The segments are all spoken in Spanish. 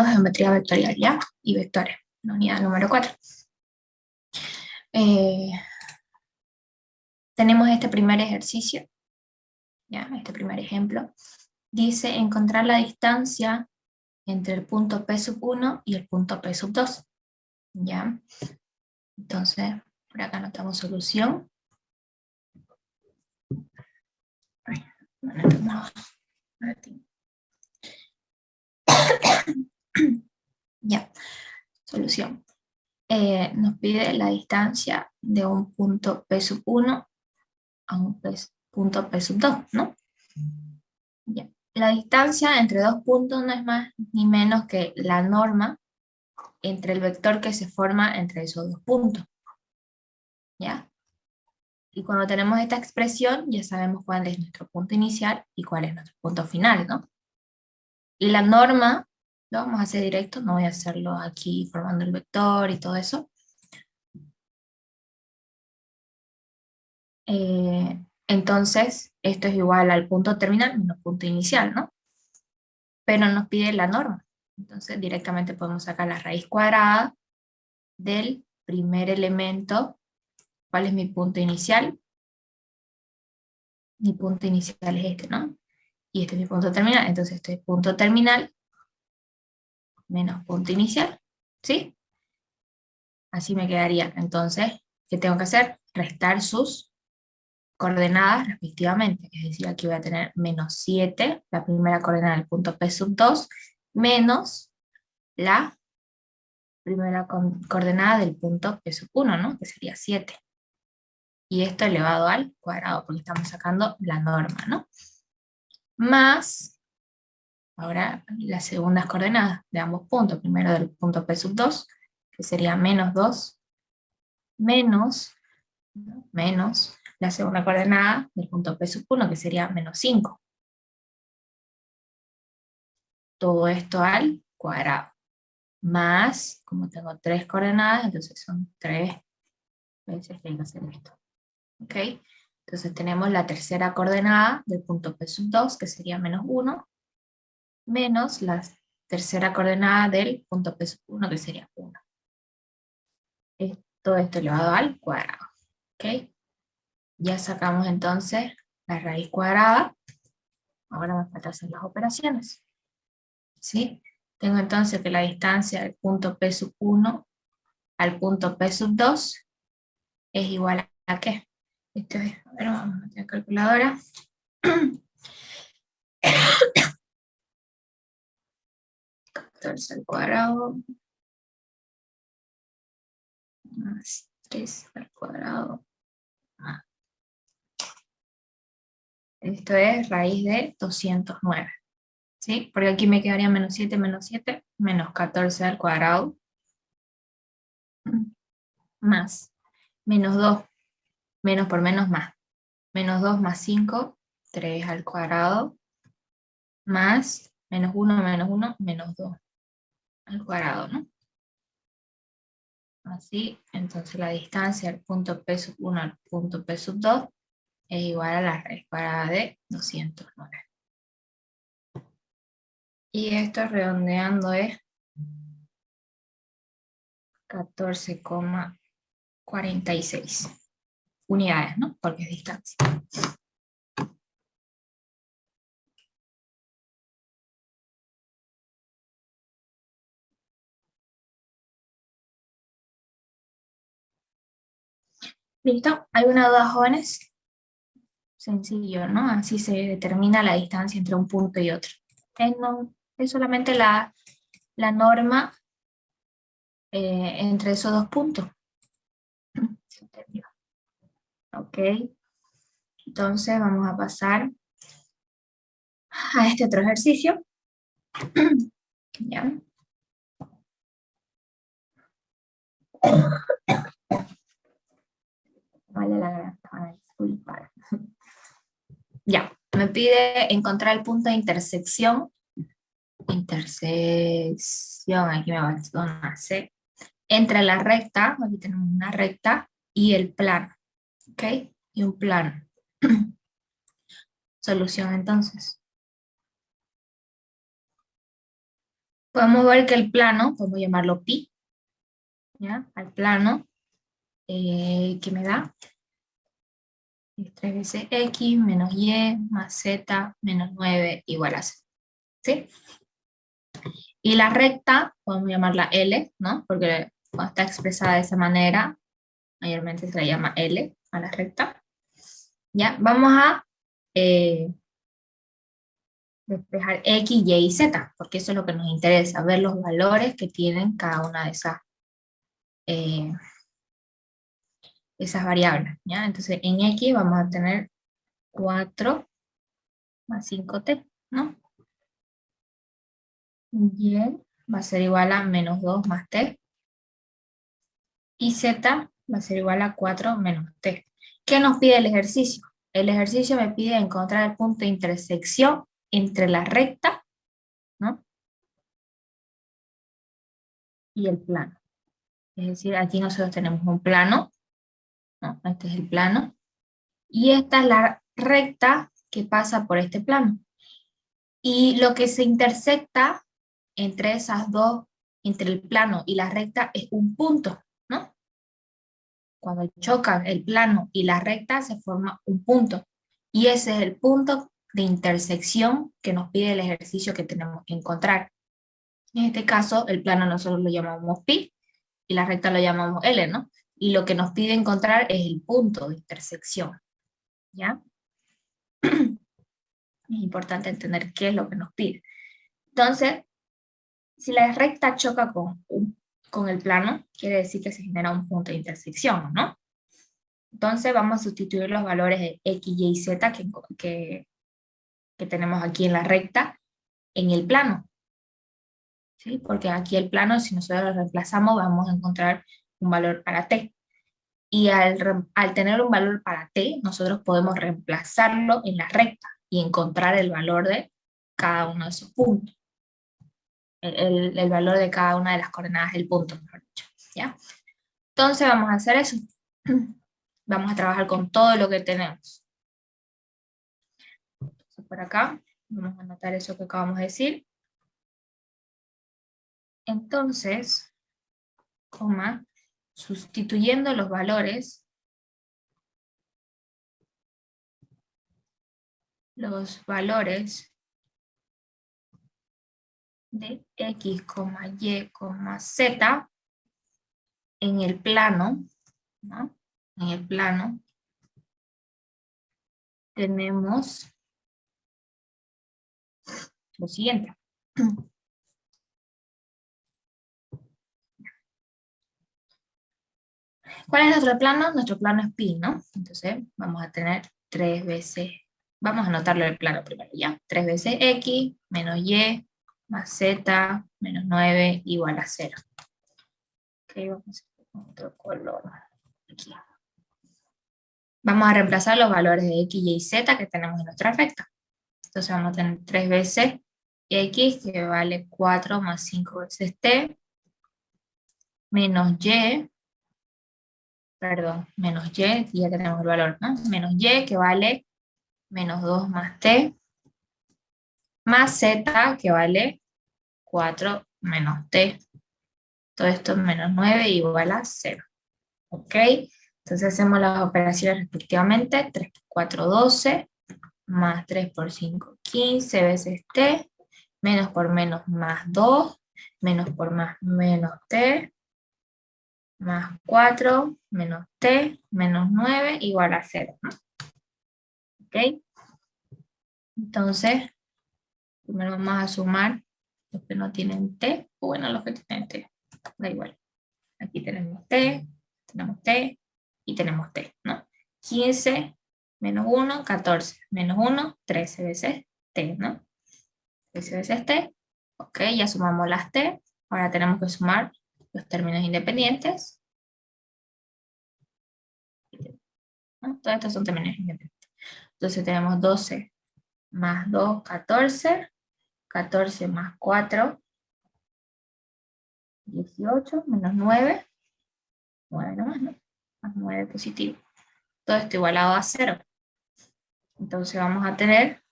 geometría vectorial, ¿ya? Y vectores, la unidad número 4. Tenemos este primer ejercicio, ¿ya? Este primer ejemplo. Dice encontrar la distancia entre el punto P1 y el punto P2, ¿ya? Entonces, por acá anotamos solución. Ya, solución. Nos pide la distancia de un punto P1 a un punto P2, ¿no? Ya. La distancia entre dos puntos no es más ni menos que la norma entre el vector que se forma entre esos dos puntos, ¿ya? Y cuando tenemos esta expresión, ya sabemos cuál es nuestro punto inicial y cuál es nuestro punto final, ¿no? Y la norma, lo vamos a hacer directo, no voy a hacerlo aquí formando el vector y todo eso. Entonces, esto es igual al punto terminal menos punto inicial, ¿no? Pero nos pide la norma. Entonces, directamente podemos sacar la raíz cuadrada del primer elemento. ¿Cuál es mi punto inicial? Mi punto inicial es este, ¿no? Y este es mi punto terminal. Entonces, este es punto terminal menos punto inicial, ¿sí? Así me quedaría. Entonces, ¿qué tengo que hacer? Restar sus coordenadas respectivamente. Es decir, aquí voy a tener menos 7, la primera coordenada del punto P2, menos la primera coordenada del punto P1, ¿no? Que sería 7. Y esto elevado al cuadrado, porque estamos sacando la norma, ¿no? Más, ahora, las segundas coordenadas de ambos puntos. Primero del punto P2, que sería menos 2, menos la segunda coordenada del punto P1, que sería menos 5. Todo esto al cuadrado. Más, como tengo 3 coordenadas, entonces son 3 veces que hay que hacer esto. ¿Ok? Entonces tenemos la tercera coordenada del punto P2, que sería menos 1, menos la tercera coordenada del punto P1, que sería 1. Todo esto elevado al cuadrado. ¿Ok? Ya sacamos entonces la raíz cuadrada. Ahora me falta hacer las operaciones. ¿Sí? Tengo entonces que la distancia del punto P1 al punto P2 es igual a ¿qué? Esto es, a ver, vamos a meter calculadora. 14 al cuadrado más 3 al cuadrado. Esto es raíz de 209. ¿Sí? Porque aquí me quedaría menos 7, menos 14 al cuadrado, más menos 2, menos por menos más. Menos 2 más 5, 3 al cuadrado, más menos 1, menos 2 al cuadrado, ¿no? Así, entonces la distancia del punto P1 al punto P2 es igual a la raíz cuadrada de 209. Y esto redondeando es 14,46 unidades, ¿no? Porque es distancia. ¿Listo? ¿Alguna duda, jóvenes? Sencillo, ¿no? Así se determina la distancia entre un punto y otro. Es solamente la norma entre esos dos puntos. ¿Se entendió? Ok. Entonces vamos a pasar a este otro ejercicio. ¿Ya? Vale la granja, disculpar. Ya, me pide encontrar el punto de intersección. Aquí me va a hacer una C. Entre la recta, aquí tenemos una recta, y el plano. ¿Ok? Y un plano. Solución entonces. podemos ver que el plano, podemos llamarlo pi, ¿ya? Al plano, que me da es 3 veces x menos y más z menos 9 igual a 0, ¿sí? Y la recta, podemos llamarla L, ¿no? Porque cuando está expresada de esa manera, mayormente se la llama L a la recta. Ya, vamos a despejar X, Y y Z, porque eso es lo que nos interesa, ver los valores que tienen cada una de eh, esas variables, ¿ya? Entonces, en X vamos a tener 4 más 5t, ¿no? Y va a ser igual a menos 2 más t, y Z va a ser igual a 4 menos t. ¿Qué nos pide el ejercicio? El ejercicio me pide encontrar el punto de intersección entre la recta, ¿no? Y el plano. Es decir, aquí nosotros tenemos un plano, ¿no? Este es el plano, y esta es la recta que pasa por este plano. Y lo que se intersecta entre esas dos, entre el plano y la recta, es un punto, ¿no? Cuando chocan el plano y la recta se forma un punto. Y ese es el punto de intersección que nos pide el ejercicio que tenemos que encontrar. En este caso, el plano nosotros lo llamamos pi y la recta lo llamamos L, ¿no? Y lo que nos pide encontrar es el punto de intersección, ¿ya? Es importante entender qué es lo que nos pide. Entonces, si la recta choca con el plano, quiere decir que se genera un punto de intersección, ¿no? Entonces vamos a sustituir los valores de x, y y z que tenemos aquí en la recta en el plano, ¿sí? Porque aquí el plano, si nosotros lo reemplazamos, vamos a encontrar un valor para t. Y al tener un valor para t, nosotros podemos reemplazarlo en la recta y encontrar el valor de cada uno de esos puntos. El valor de cada una de las coordenadas del punto, mejor dicho, ¿ya? Entonces vamos a hacer eso. Vamos a trabajar con todo lo que tenemos. Entonces por acá, vamos a anotar eso que acabamos de decir. Entonces, coma, sustituyendo los valores de x, y, z en el plano, ¿no? En el plano tenemos lo siguiente. ¿Cuál es nuestro plano? Nuestro plano es pi, ¿no? Entonces vamos a tener 3 veces, vamos a anotarlo en el plano primero, ¿ya? 3 veces x menos y más z menos 9 igual a 0. Ok, vamos a hacer otro color aquí. Vamos a reemplazar los valores de x, y z que tenemos en nuestra recta. Entonces vamos a tener 3 veces x, que vale 4 más 5 veces t, menos y, perdón, menos y, ya tenemos el valor, ¿no? Menos y, que vale menos 2 más t, más z, que vale 4 menos t. Todo esto es menos 9 igual a 0. ¿Ok? Entonces hacemos las operaciones respectivamente. 3 por 4, 12, más 3 por 5, 15 veces t, menos por menos más 2, menos por más menos t, más 4, menos t, menos 9, igual a 0, ¿no? ¿Ok? Entonces, primero vamos a sumar los que no tienen t, o bueno, los que tienen t, da igual. Aquí tenemos t y tenemos t, ¿no? 15 menos 1, 14, menos 1, 13 veces t, ¿no? 13 veces t, ok, ya sumamos las t, ahora tenemos que sumar los términos independientes, ¿no? Todos estos son términos independientes. Entonces tenemos 12 más 2, 14, 14 más 4, 18, menos 9, 9 nomás, ¿no? Más 9 positivo. Todo esto igualado a 0. Entonces vamos a tener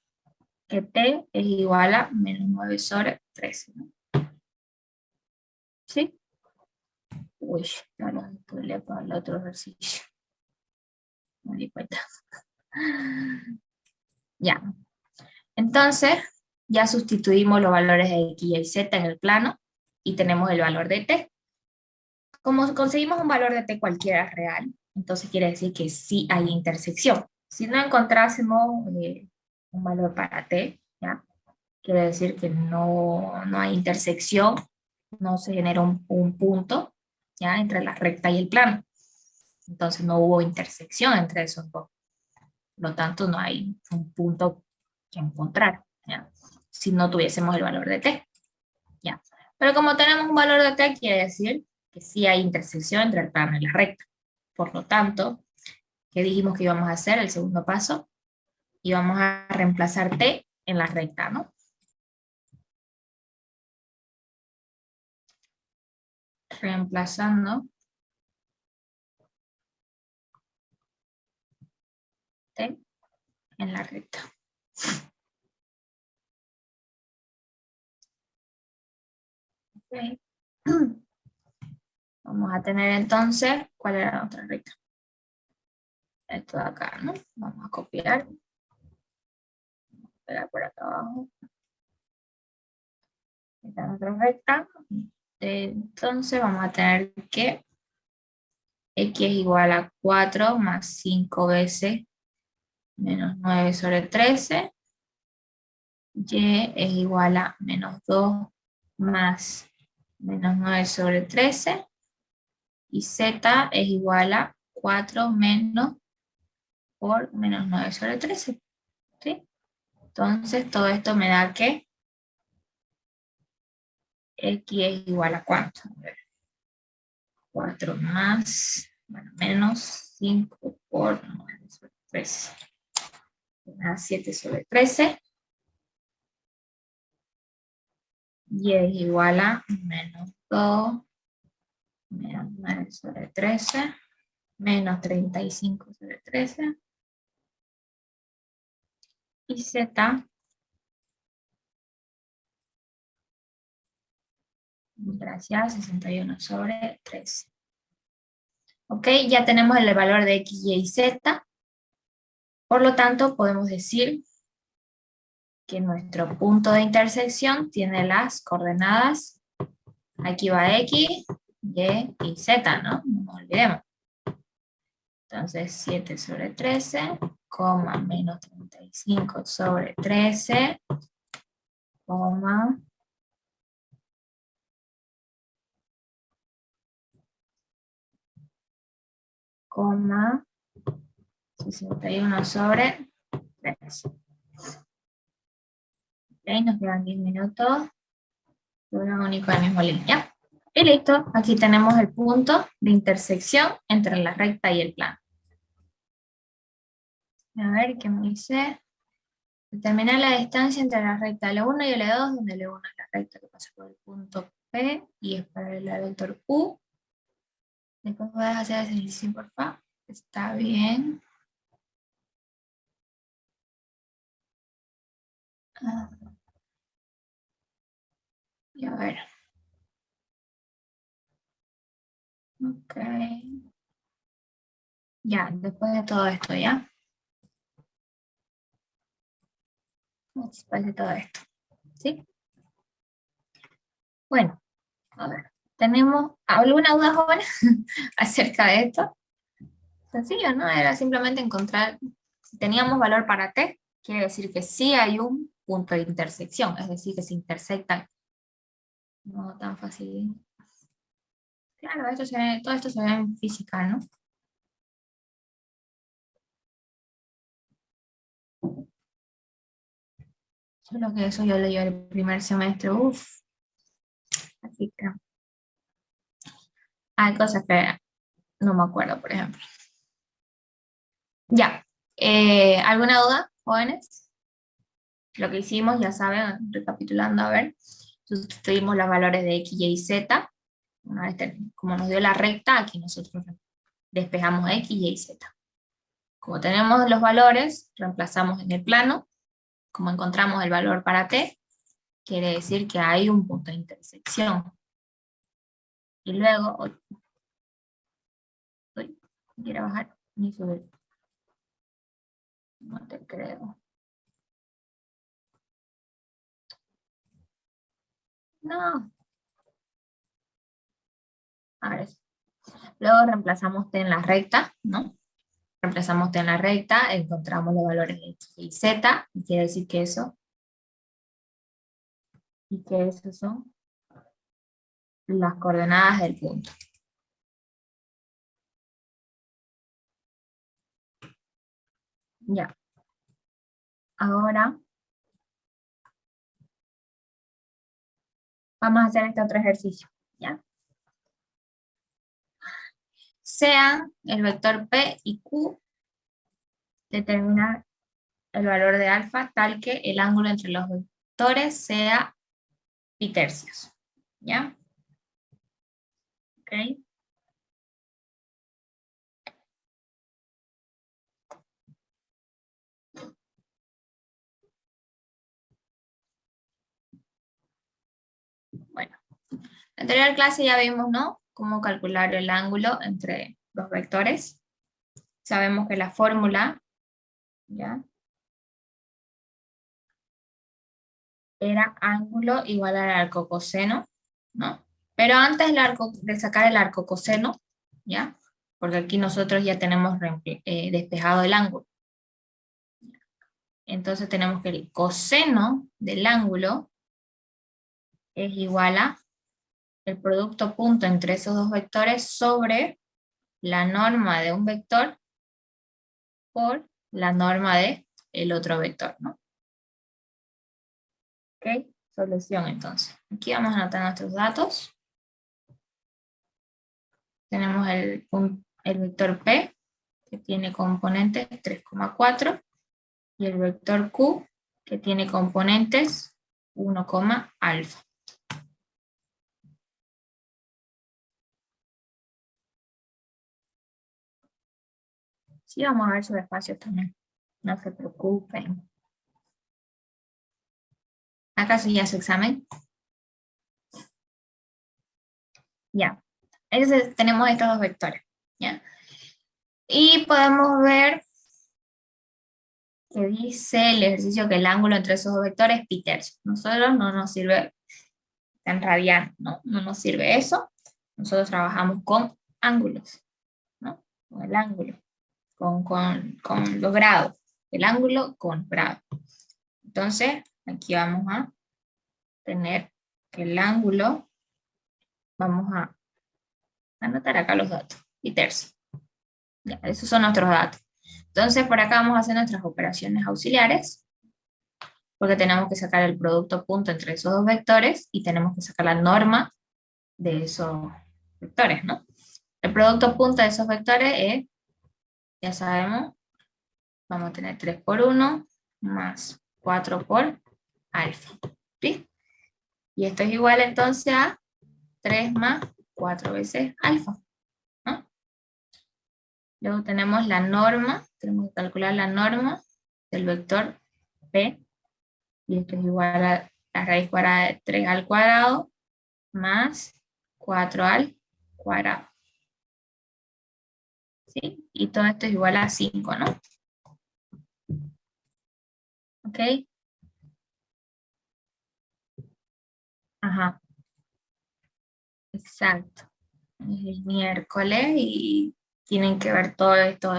que t es igual a menos 9 sobre 13, ¿no? ¿Sí? Uy, no lo spoileé para el otro ejercicio. Me di cuenta. Ya. Entonces, ya sustituimos los valores de x, y z en el plano y tenemos el valor de t. Como conseguimos un valor de t cualquiera real, entonces quiere decir que sí hay intersección. Si no encontrásemos un valor para t, ¿ya? Quiere decir que no hay intersección, no se genera un punto, ¿ya? Entre la recta y el plano. Entonces no hubo intersección entre esos dos. Por lo tanto, no hay un punto que encontrar, ¿ya? Si no tuviésemos el valor de t, ¿ya? Pero como tenemos un valor de t, quiere decir que sí hay intersección entre el plano y la recta. Por lo tanto, ¿qué dijimos que íbamos a hacer? El segundo paso, íbamos a reemplazar t en la recta, ¿no? Reemplazando t en la recta. Okay. Vamos a tener entonces, ¿cuál era la otra recta? Esto de acá, ¿no? Vamos a copiar. Pegar por acá abajo. Esta es otra recta. Entonces vamos a tener que x es igual a 4 más 5 veces menos 9 sobre 13. Y es igual a menos 2 más menos 9 sobre 13. Y z es igual a 4 menos por menos 9 sobre 13. ¿Sí? Entonces todo esto me da que x es igual a ¿cuánto? A ver, 4 más, bueno, menos 5 por 9 sobre 13. Me da 7 sobre 13. Y es igual a menos 2 menos 9 sobre 13 menos 35 sobre 13. Y z, gracias, 61 sobre 13. Ok, ya tenemos el valor de x, y z. Por lo tanto, podemos decir que nuestro punto de intersección tiene las coordenadas, aquí va x, y z, ¿no? No nos olvidemos. Entonces 7 sobre 13, coma, menos 35 sobre 13, coma, coma, 61 sobre 13. Ok, nos quedan 10 minutos. Una única misma línea. Y listo, aquí tenemos el punto de intersección entre la recta y el plano. A ver, ¿qué me dice? Determinar la distancia entre la recta L1 y L2, donde L1 es la recta que pasa por el punto P y es paralela al vector U. Después puedes hacer ese ejercicio, por favor. Está bien. Y a ver. Ok. Ya, después de todo esto, ¿ya? Después de todo esto. ¿Sí? Bueno, a ver. ¿Tenemos alguna duda, jóvenes, acerca de esto? Sencillo, ¿no? Era simplemente encontrar, si teníamos valor para t, quiere decir que sí hay un punto de intersección, es decir, que se intersectan. No tan fácil. Claro, todo esto se ve en física, ¿no? Solo que eso yo leí el primer semestre, uff. Así que hay cosas que no me acuerdo, por ejemplo. Ya. ¿Alguna duda, jóvenes? Lo que hicimos, ya saben, recapitulando, a ver, sustituimos los valores de x, y z. Una vez como nos dio la recta, aquí nosotros despejamos x, y z. Como tenemos los valores, reemplazamos en el plano. Como encontramos el valor para t, quiere decir que hay un punto de intersección. Y luego, uy, quiero bajar ni subir. No te creo. No. Ahora sí. Luego reemplazamos T en la recta, ¿no? Reemplazamos T en la recta, encontramos los valores de X y Z, y quiere decir que eso, y que esos son las coordenadas del punto. Ya. Ahora vamos a hacer este otro ejercicio, ¿ya? Sean el vector P y Q, determinar el valor de alfa tal que el ángulo entre los vectores sea pi tercios, ¿ya? ¿Ok? Bueno, en la anterior clase ya vimos, ¿no? Cómo calcular el ángulo entre los vectores. Sabemos que la fórmula, ¿ya? Era ángulo igual al arco coseno, ¿no? Pero antes de sacar el arco coseno, ¿ya? Porque aquí nosotros ya tenemos despejado el ángulo. Entonces tenemos que el coseno del ángulo es igual a el producto punto entre esos dos vectores sobre la norma de un vector por la norma de el otro vector, ¿no? ¿Ok? Solución entonces. Aquí vamos a anotar nuestros datos. Tenemos el vector P, que tiene componentes 3,4, y el vector Q, que tiene componentes 1, alfa. Sí, vamos a ver sus espacios también. No se preocupen. Acá sí ya su examen. Ya. Entonces tenemos estos dos vectores. ¿Ya? Y podemos ver que dice el ejercicio que el ángulo entre esos dos vectores es pi tercios. Nosotros no nos sirve tan radiano, ¿no? No nos sirve eso. Nosotros trabajamos con ángulos, ¿no? Con el ángulo, con los grados. El ángulo con grado. Entonces, aquí vamos a tener que el ángulo, vamos a anotar acá los datos, pi tercios. Ya, esos son nuestros datos. Entonces, por acá vamos a hacer nuestras operaciones auxiliares, porque tenemos que sacar el producto punto entre esos dos vectores y tenemos que sacar la norma de esos vectores, ¿no? El producto punto de esos vectores es, ya sabemos, vamos a tener 3 por 1 más 4 por alfa, ¿sí? Y esto es igual entonces a 3 más 4 veces alfa, ¿no? Luego tenemos la norma, tenemos que calcular la norma del vector P, y esto es igual a la raíz cuadrada de 3 al cuadrado más 4 al cuadrado. ¿Sí? Y todo esto es igual a 5, ¿no? ¿Ok? Ajá, exacto. Es el miércoles y tienen que ver todo esto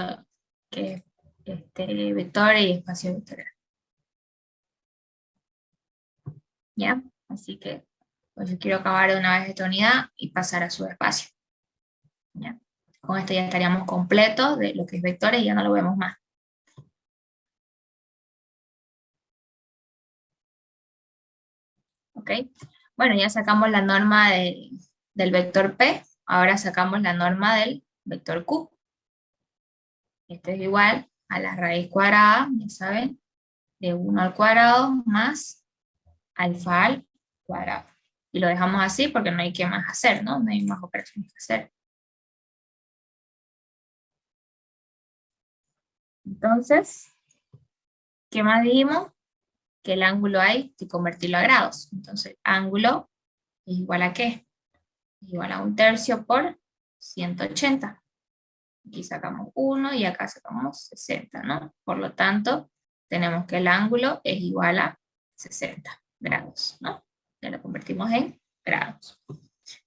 que es vector y espacio vectorial. ¿Ya? Así que pues yo quiero acabar de una vez esta unidad y pasar a su espacio. ¿Ya? Con esto ya estaríamos completos de lo que es vectores y ya no lo vemos más. ¿Ok? Bueno, ya sacamos la norma del vector P, ahora sacamos la norma del vector Q. Esto es igual a la raíz cuadrada, ya saben, de 1 al cuadrado más alfa al cuadrado. Y lo dejamos así porque no hay que más hacer, ¿no? No hay más operaciones que hacer. Entonces, ¿qué más dijimos? Que el ángulo hay que convertirlo a grados. Entonces, ángulo es igual a ¿qué? es igual a 1/3 por 180. Aquí sacamos 1 y acá sacamos 60, ¿no? Por lo tanto, tenemos que el ángulo es igual a 60 grados, ¿no? Ya lo convertimos en grados.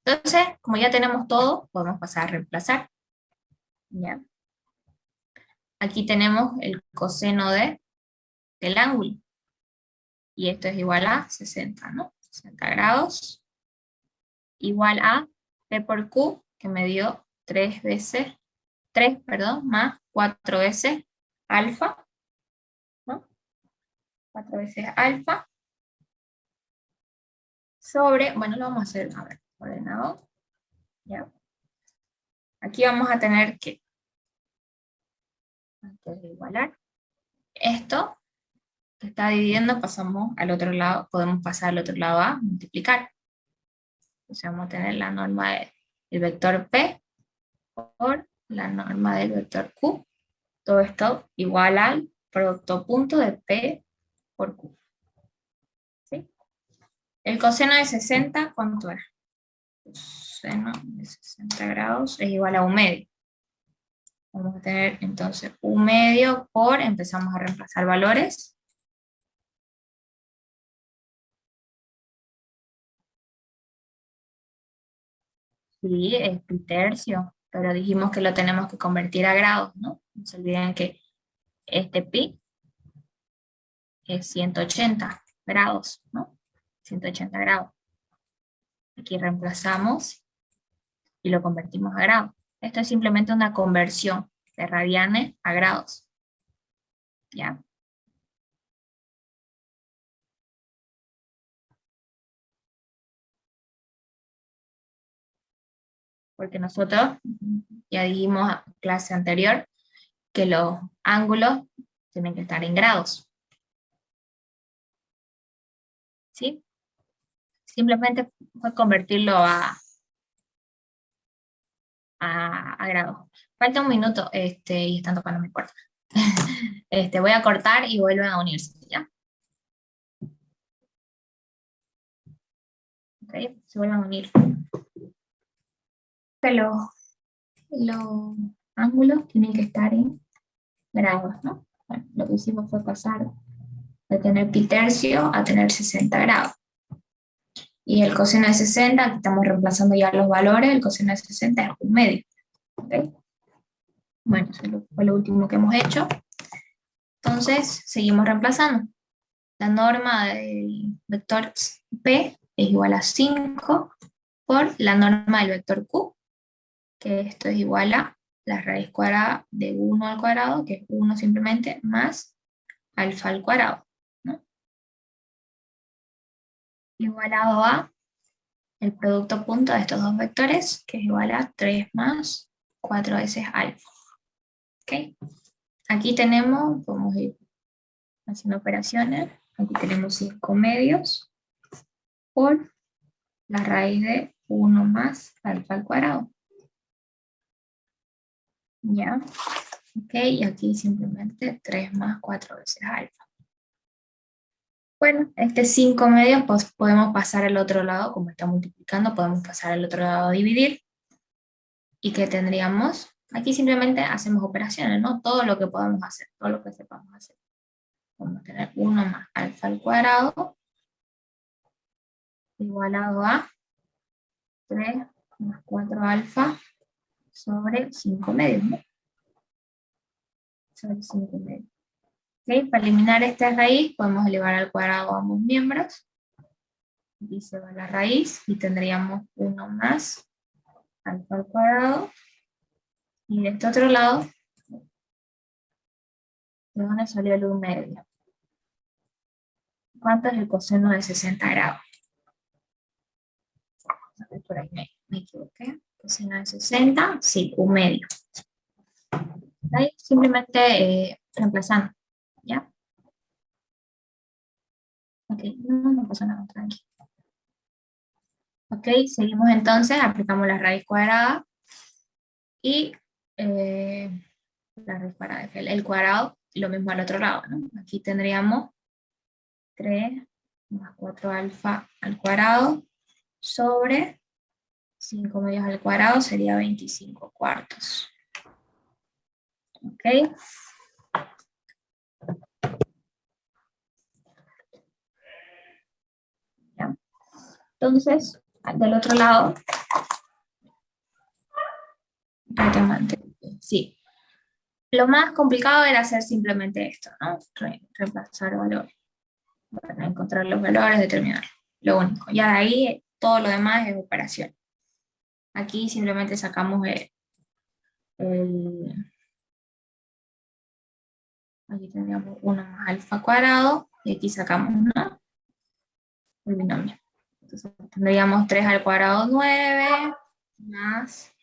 Entonces, como ya tenemos todo, podemos pasar a reemplazar. ¿Ya? Aquí tenemos el coseno del ángulo. Y esto es igual a 60, ¿no? 60 grados igual a P por Q, que me dio 3 más 4 veces alfa, ¿no? 4 veces alfa, sobre, bueno, lo vamos a hacer, a ver, ordenado, ¿ya? Aquí vamos a tener que, antes de igualar, esto que está dividiendo, pasamos al otro lado, podemos pasar al otro lado a multiplicar. Entonces vamos a tener la norma del vector P por la norma del vector Q. Todo esto igual al producto punto de P por Q. ¿Sí? El coseno de 60, ¿cuánto es? El coseno de 60 grados es igual a 1/2. Vamos a tener entonces 1/2 por, empezamos a reemplazar valores. Sí, es pi tercio, pero dijimos que lo tenemos que convertir a grados, ¿no? No se olviden que este pi es 180 grados, ¿no? 180 grados. Aquí reemplazamos y lo convertimos a grados. Esto es simplemente una conversión de radianes a grados. ¿Ya? Porque nosotros ya dijimos en clase anterior que los ángulos tienen que estar en grados. ¿Sí? Simplemente fue convertirlo a grados. Falta un minuto y están tocando mi puerta. Voy a cortar y vuelven a unirse, ¿ya? ¿Ok? Se vuelven a unir. Que los ángulos tienen que estar en grados, ¿no? Bueno, lo que hicimos fue pasar de tener pi tercio a tener 60 grados. Y el coseno de 60, aquí estamos reemplazando ya los valores, el coseno de 60 es 1/2. ¿Okay? Bueno, eso fue lo último que hemos hecho. Entonces, seguimos reemplazando. La norma del vector P es igual a 5 por la norma del vector Q, que esto es igual a la raíz cuadrada de 1 al cuadrado, que es 1 simplemente, más alfa al cuadrado, ¿no? Igualado a el producto punto de estos dos vectores, que es igual a 3 más 4 veces alfa. ¿Ok? Aquí tenemos, vamos a ir haciendo operaciones, aquí tenemos 5 medios por la raíz de 1 más alfa al cuadrado. ¿Ya? Ok, y aquí simplemente 3 más 4 veces alfa. Bueno, 5 medios pues podemos pasar al otro lado, como está multiplicando, podemos pasar al otro lado a dividir. ¿Y qué tendríamos? Aquí simplemente hacemos operaciones, ¿no? Todo lo que podamos hacer, todo lo que sepamos hacer. Vamos a tener 1 más alfa al cuadrado igualado a 3 más 4 alfa sobre 5 medios, ¿no? Sobre 5 medios. ¿Okay? Para eliminar esta raíz podemos elevar al cuadrado a ambos miembros. Aquí se va la raíz y tendríamos 1 más alfa al cuadrado. Y de este otro lado, ¿de dónde salió el 1/2? ¿Cuánto es el coseno de 60 grados? A ver, por ahí me equivoqué. Coseno de 60, sí, 1/2. Ahí simplemente reemplazando, ¿ya? Ok, no pasa nada, tranqui. Ok, seguimos entonces, aplicamos la raíz cuadrada y la raíz cuadrada, el cuadrado, lo mismo al otro lado, ¿no? Aquí tendríamos 3 más 4 alfa al cuadrado sobre 5 medios al cuadrado sería 25 cuartos. ¿Ok? ¿Ya? Entonces, del otro lado, sí. Lo más complicado era hacer simplemente esto, ¿no? Reemplazar valores. Bueno, encontrar los valores, determinar. Lo único. Ya de ahí, todo lo demás es operación. Aquí simplemente sacamos aquí tendríamos 1 más alfa cuadrado, y aquí sacamos el binomio. Entonces tendríamos 3 al cuadrado 9, más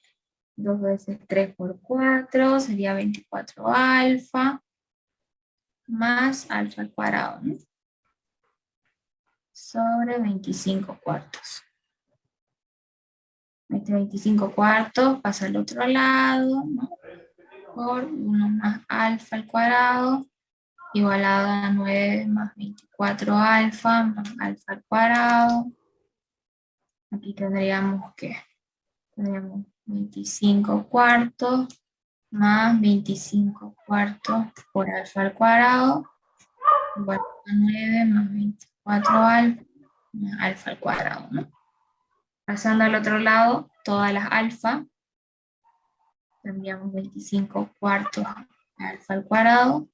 2 veces 3 por 4, sería 24 alfa, más alfa al cuadrado, ¿no? Sobre 25 cuartos. Este 25 cuartos pasa al otro lado, ¿no? Por 1 más alfa al cuadrado, igualado a 9 más 24 alfa, más alfa al cuadrado. Aquí tendríamos 25 cuartos, más 25 cuartos por alfa al cuadrado, igual a 9 más 24 alfa, más alfa al cuadrado, ¿no? Pasando al otro lado, todas las alfa, tendríamos 25 cuartos alfa al cuadrado,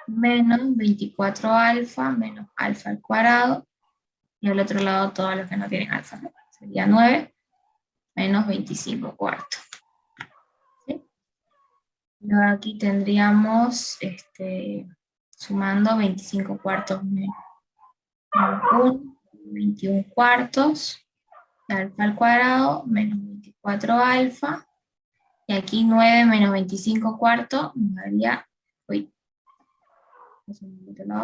menos 24 alfa, menos alfa al cuadrado, y al otro lado todos los que no tienen alfa, ¿no? Sería 9 menos 25 cuartos. ¿Sí? Luego aquí tendríamos, sumando 25 cuartos menos 1, 21 cuartos, alfa al cuadrado, menos 24 alfa, y aquí 9 menos 25 cuartos nos daría,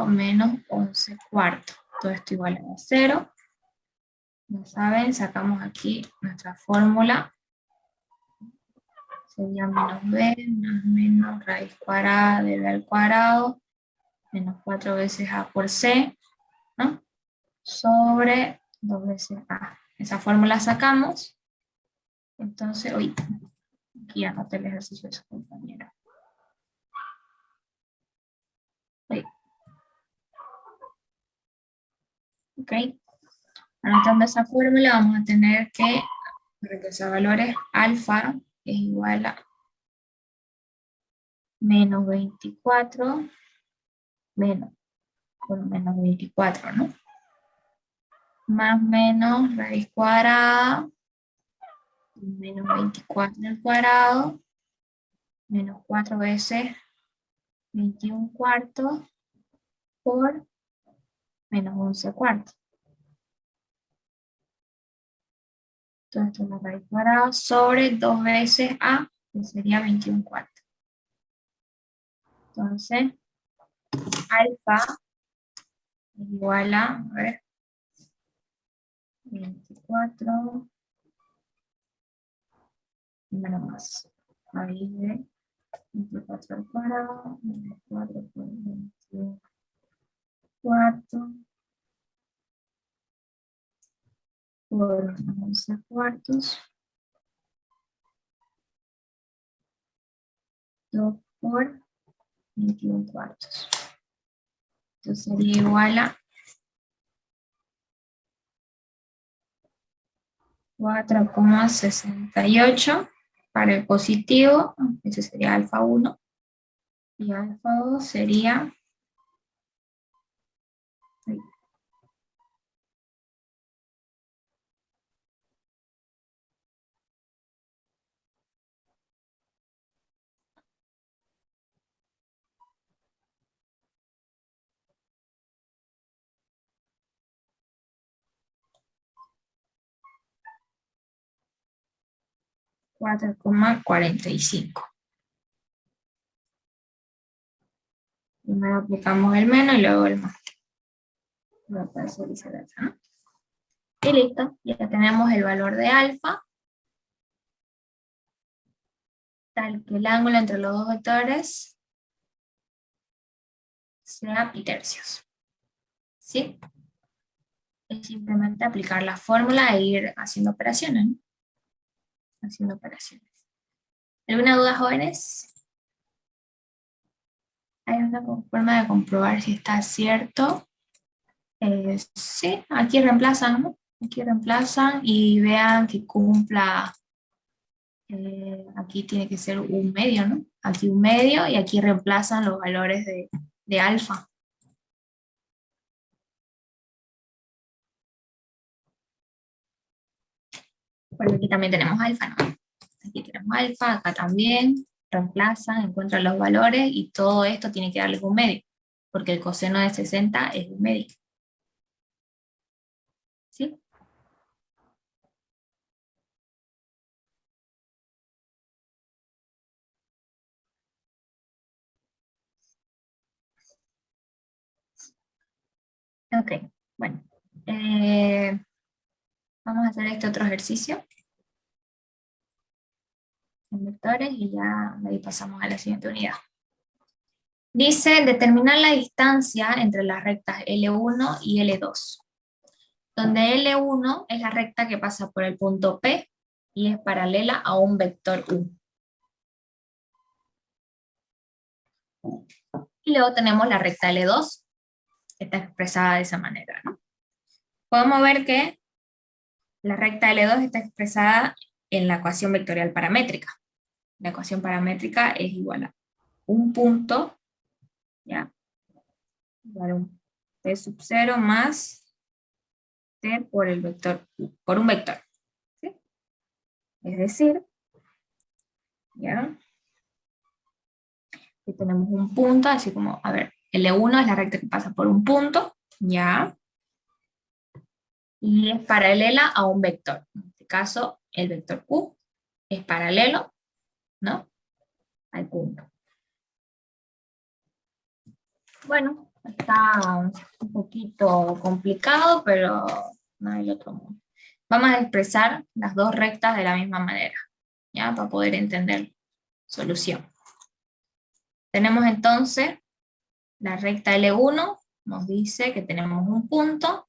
menos 11 cuartos. Todo esto igual a 0. Ya saben, sacamos aquí nuestra fórmula. Sería menos b más menos raíz cuadrada de b al cuadrado, menos 4 veces a por c, ¿no? Sobre 2 veces a. Esa fórmula sacamos. Entonces, aquí anoté el ejercicio de su compañera. Ok. Anotando esa fórmula vamos a tener que reemplazar valores alfa es igual a menos 24 menos 24, ¿no? Más menos raíz cuadrada, menos 24 al cuadrado, menos 4 veces 21 cuartos por menos 11 cuartos. Entonces esto es la raíz cuadrada sobre 2 veces a, que sería 21 cuartos. Entonces, alfa es igual a ver, 24 y menos más. Raíz de 24 al cuadrado, menos 4 por 21 cuartos, por 11 cuartos, 2 por 21 cuartos. Entonces sería igual a 4,68 para el positivo, ese sería alfa 1, y alfa 2 sería 4,45. Primero aplicamos el menos y luego el más. Lo puede ser viceversa, ¿no? Y listo, ya tenemos el valor de alfa, tal que el ángulo entre los dos vectores sea pi tercios. ¿Sí? Es simplemente aplicar la fórmula e ir haciendo operaciones, ¿no? haciendo operaciones. ¿Alguna duda, jóvenes? ¿Hay una forma de comprobar si está cierto? Sí, aquí reemplazan, ¿no? Aquí reemplazan y vean que cumpla, aquí tiene que ser un medio, ¿no? Aquí un medio y aquí reemplazan los valores de alfa. Porque aquí también tenemos alfa, ¿no? Aquí tenemos alfa, acá también, reemplazan, encuentran los valores y todo esto tiene que darles un medio, porque el coseno de 60 es un medio. ¿Sí? Ok, bueno. Vamos a hacer este otro ejercicio en vectores y ya de ahí pasamos a la siguiente unidad. Dice, determinar la distancia entre las rectas L1 y L2, donde L1 es la recta que pasa por el punto P y es paralela a un vector U. Y luego tenemos la recta L2, que está expresada de esa manera, ¿no? Podemos ver que la recta L2 está expresada en la ecuación vectorial paramétrica. La ecuación paramétrica es igual a un punto, ¿ya? Igual a un P sub 0 más T por el vector U, por un vector, ¿sí? Es decir, ¿ya? Aquí tenemos un punto, así como, a ver, L1 es la recta que pasa por un punto, ¿ya? Y es paralela a un vector. En este caso, el vector Q es paralelo, ¿no? Al punto. Bueno, está un poquito complicado, pero no hay otro modo. Vamos a expresar las dos rectas de la misma manera, ¿ya? Para poder entender solución. Tenemos entonces la recta L1, nos dice que tenemos un punto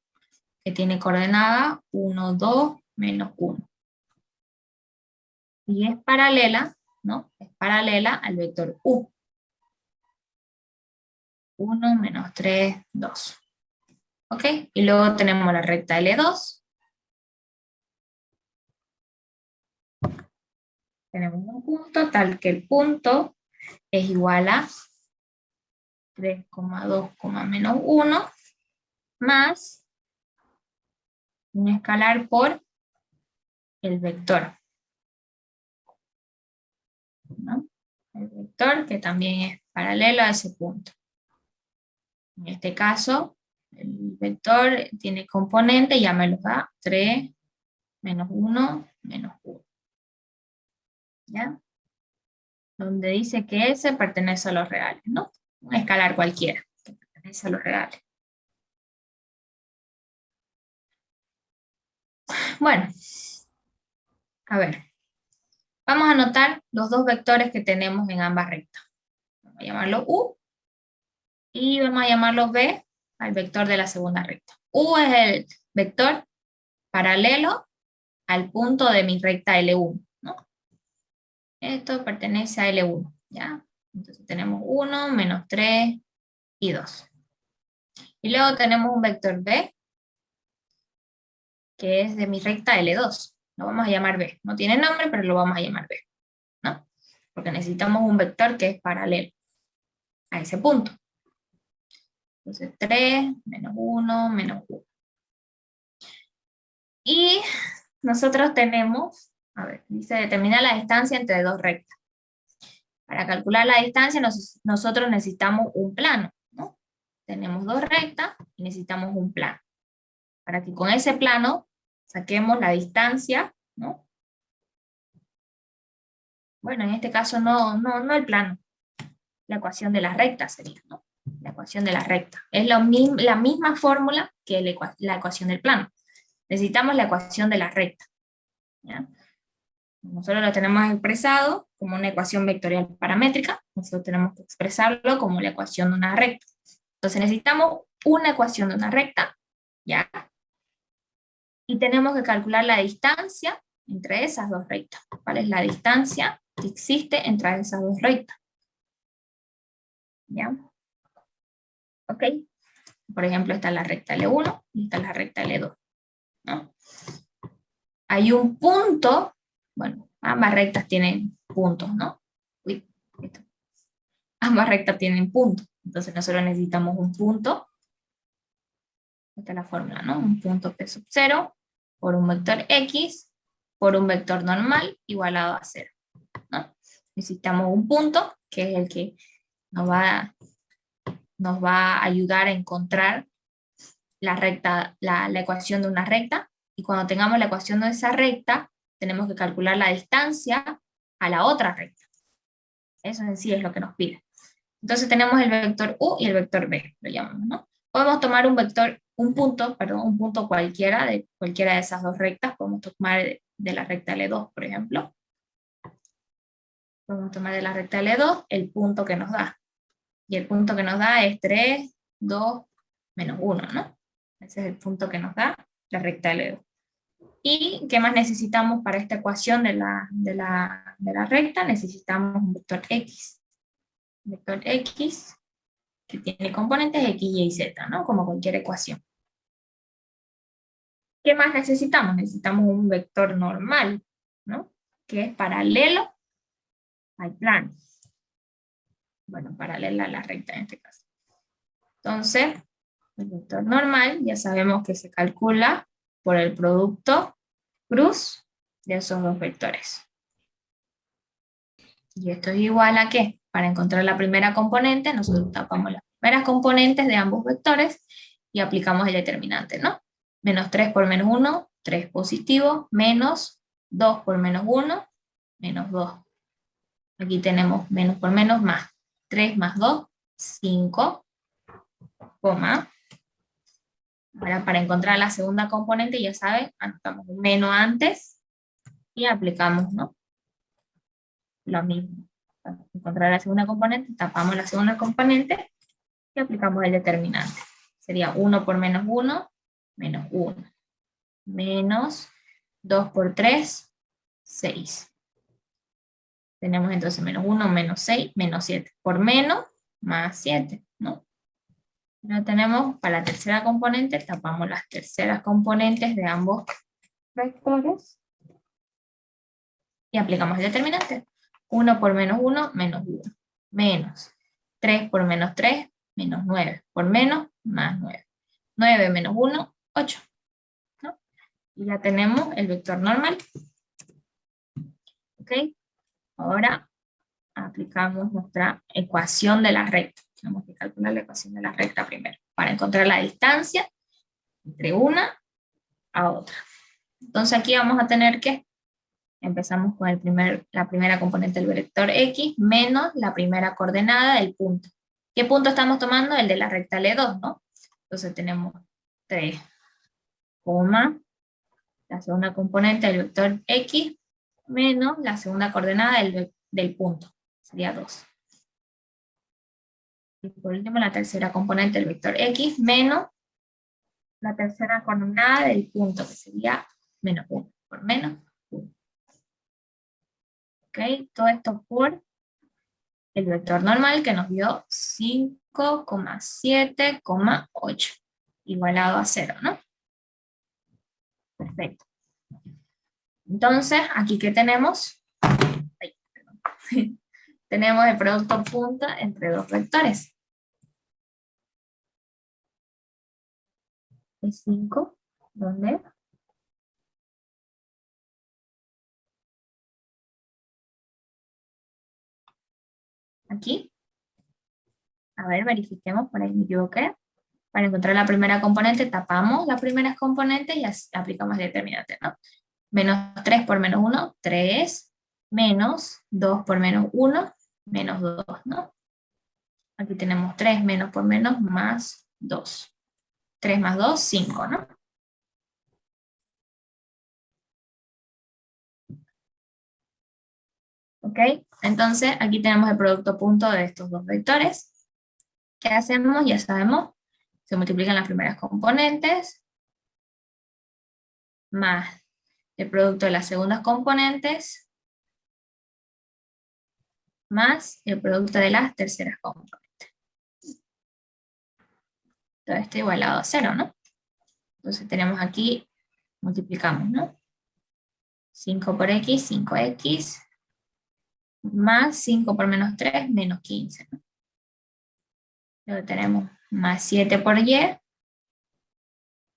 que tiene coordenada 1, 2, menos 1. Y es paralela, ¿no? Es paralela al vector U. 1, menos 3, 2. ¿Ok? Y luego tenemos la recta L2. Tenemos un punto tal que el punto es igual a 3,2, menos 1, más un escalar por el vector, ¿no? El vector que también es paralelo a ese punto. En este caso, el vector tiene componente, ya me los da, 3, menos 1, menos 1. ¿Ya? Donde dice que S pertenece a los reales, ¿no? Un escalar cualquiera que pertenece a los reales. Bueno, a ver. Vamos a anotar los dos vectores que tenemos en ambas rectas. Vamos a llamarlo U y vamos a llamarlo B al vector de la segunda recta. U es el vector paralelo al punto de mi recta L1, ¿no? Esto pertenece a L1, ¿ya? Entonces tenemos 1, menos 3 y 2. Y luego tenemos un vector B, que es de mi recta L2. Lo vamos a llamar B. No tiene nombre, pero lo vamos a llamar B, ¿no? Porque necesitamos un vector que es paralelo a ese punto. Entonces 3, menos 1, menos 1. Y nosotros tenemos, a ver, dice determinar la distancia entre dos rectas. Para calcular la distancia nosotros necesitamos un plano, ¿no? Tenemos dos rectas y necesitamos un plano. Para que con ese plano saquemos la distancia, ¿no? Bueno, en este caso no el plano. La ecuación de las rectas sería, ¿no? La ecuación de las rectas. Es la misma fórmula que la ecuación del plano. Necesitamos la ecuación de la recta, ¿ya? Nosotros lo tenemos expresado como una ecuación vectorial paramétrica, nosotros tenemos que expresarlo como la ecuación de una recta. Entonces necesitamos una ecuación de una recta, ¿ya? Y tenemos que calcular la distancia entre esas dos rectas. ¿Cuál es la distancia que existe entre esas dos rectas? ¿Ya? ¿Ok? Por ejemplo, está la recta L1 y está la recta L2, ¿no? Hay un punto, bueno, ambas rectas tienen puntos, ¿no? Uy, esto. Ambas rectas tienen puntos, entonces nosotros necesitamos un punto. Esta es la fórmula, ¿no? Un punto P sub 0 por un vector X por un vector normal igualado a 0, ¿no? Necesitamos un punto, que es el que nos va a ayudar a encontrar la recta, la ecuación de una recta, y cuando tengamos la ecuación de esa recta, tenemos que calcular la distancia a la otra recta. Eso en sí es lo que nos pide. Entonces tenemos el vector U y el vector B, lo llamamos, ¿no? Podemos tomar un punto cualquiera de esas dos rectas. Podemos tomar de la recta L2, por ejemplo. Podemos tomar de la recta L2 el punto que nos da. Y el punto que nos da es 3, 2, menos 1, ¿no? Ese es el punto que nos da la recta L2. ¿Y qué más necesitamos para esta ecuación de la recta? Necesitamos un vector X. Vector X que tiene componentes X, Y y Z, ¿no? Como cualquier ecuación. ¿Qué más necesitamos? Necesitamos un vector normal, ¿no? Que es paralelo al plano. Bueno, paralela a la recta en este caso. Entonces, el vector normal ya sabemos que se calcula por el producto cruz de esos dos vectores. Y esto es igual a ¿qué? Para encontrar la primera componente, nosotros tapamos las primeras componentes de ambos vectores y aplicamos el determinante, ¿no? Menos 3 por menos 1, 3 positivo, menos 2 por menos 1, menos 2. Aquí tenemos menos por menos más. 3 más 2, 5, coma. Ahora para encontrar la segunda componente, ya saben, anotamos un menos antes y aplicamos, ¿no? Lo mismo. Para encontrar la segunda componente, tapamos la segunda componente y aplicamos el determinante. Sería 1 por menos 1, menos 1. Menos 2 por 3, 6. Tenemos entonces menos 1, menos 6, menos 7. Por menos, más 7, ¿no? Ahora tenemos para la tercera componente, tapamos las terceras componentes de ambos vectores y aplicamos el determinante. 1 por menos 1, menos 1. Menos 3 por menos 3, menos 9. Por menos, más 9. 9 menos 1, 8. ¿No? Y ya tenemos el vector normal. ¿Ok? Ahora aplicamos nuestra ecuación de la recta. Tenemos que calcular la ecuación de la recta primero, para encontrar la distancia entre una a otra. Entonces aquí vamos a tener que, empezamos con la primera componente del vector X, menos la primera coordenada del punto. ¿Qué punto estamos tomando? El de la recta L2, ¿no? Entonces tenemos 3, la segunda componente del vector X, menos la segunda coordenada del punto, sería 2. Y por último la tercera componente del vector X, menos la tercera coordenada del punto, que sería menos 1, por menos 1. ¿Ok? Todo esto por el vector normal que nos dio 5,7,8, igualado a 0, ¿no? Perfecto. Entonces, aquí ¿qué tenemos? Ay, perdón. Tenemos el producto punta entre dos vectores. Es 5, ¿dónde? Aquí. A ver, verifiquemos, por ahí me equivoqué. Para encontrar la primera componente, tapamos las primeras componentes y aplicamos el determinante, ¿no? Menos 3 por menos 1, 3, menos 2 por menos 1, menos 2, ¿no? Aquí tenemos 3 menos por menos más 2. 3 más 2, 5, ¿no? ¿Ok? Entonces, aquí tenemos el producto punto de estos dos vectores. ¿Qué hacemos? Ya sabemos, se multiplican las primeras componentes, más el producto de las segundas componentes más el producto de las terceras componentes. Todo esto igualado a 0, ¿no? Entonces tenemos aquí, multiplicamos, ¿no? 5 por x, 5x, más 5 por menos 3, menos 15, ¿no? Luego tenemos más 7 por y,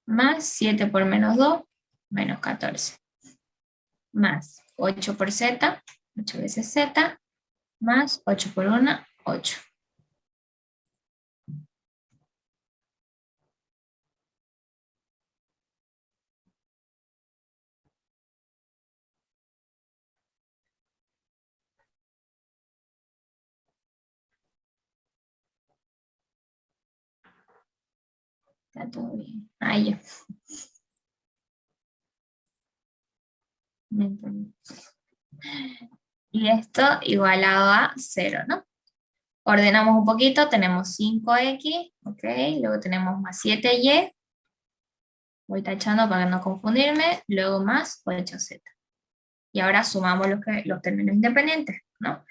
más 7 por menos 2, menos 14. Más 8 por z, 8 veces z, más 8 por 1, 8. Está todo bien. Ahí ya. Me entendí. Y esto igualado a 0, ¿no? Ordenamos un poquito, tenemos 5x, ok, luego tenemos más 7y, voy tachando para no confundirme, luego más 8z. Y ahora sumamos los términos independientes, ¿no?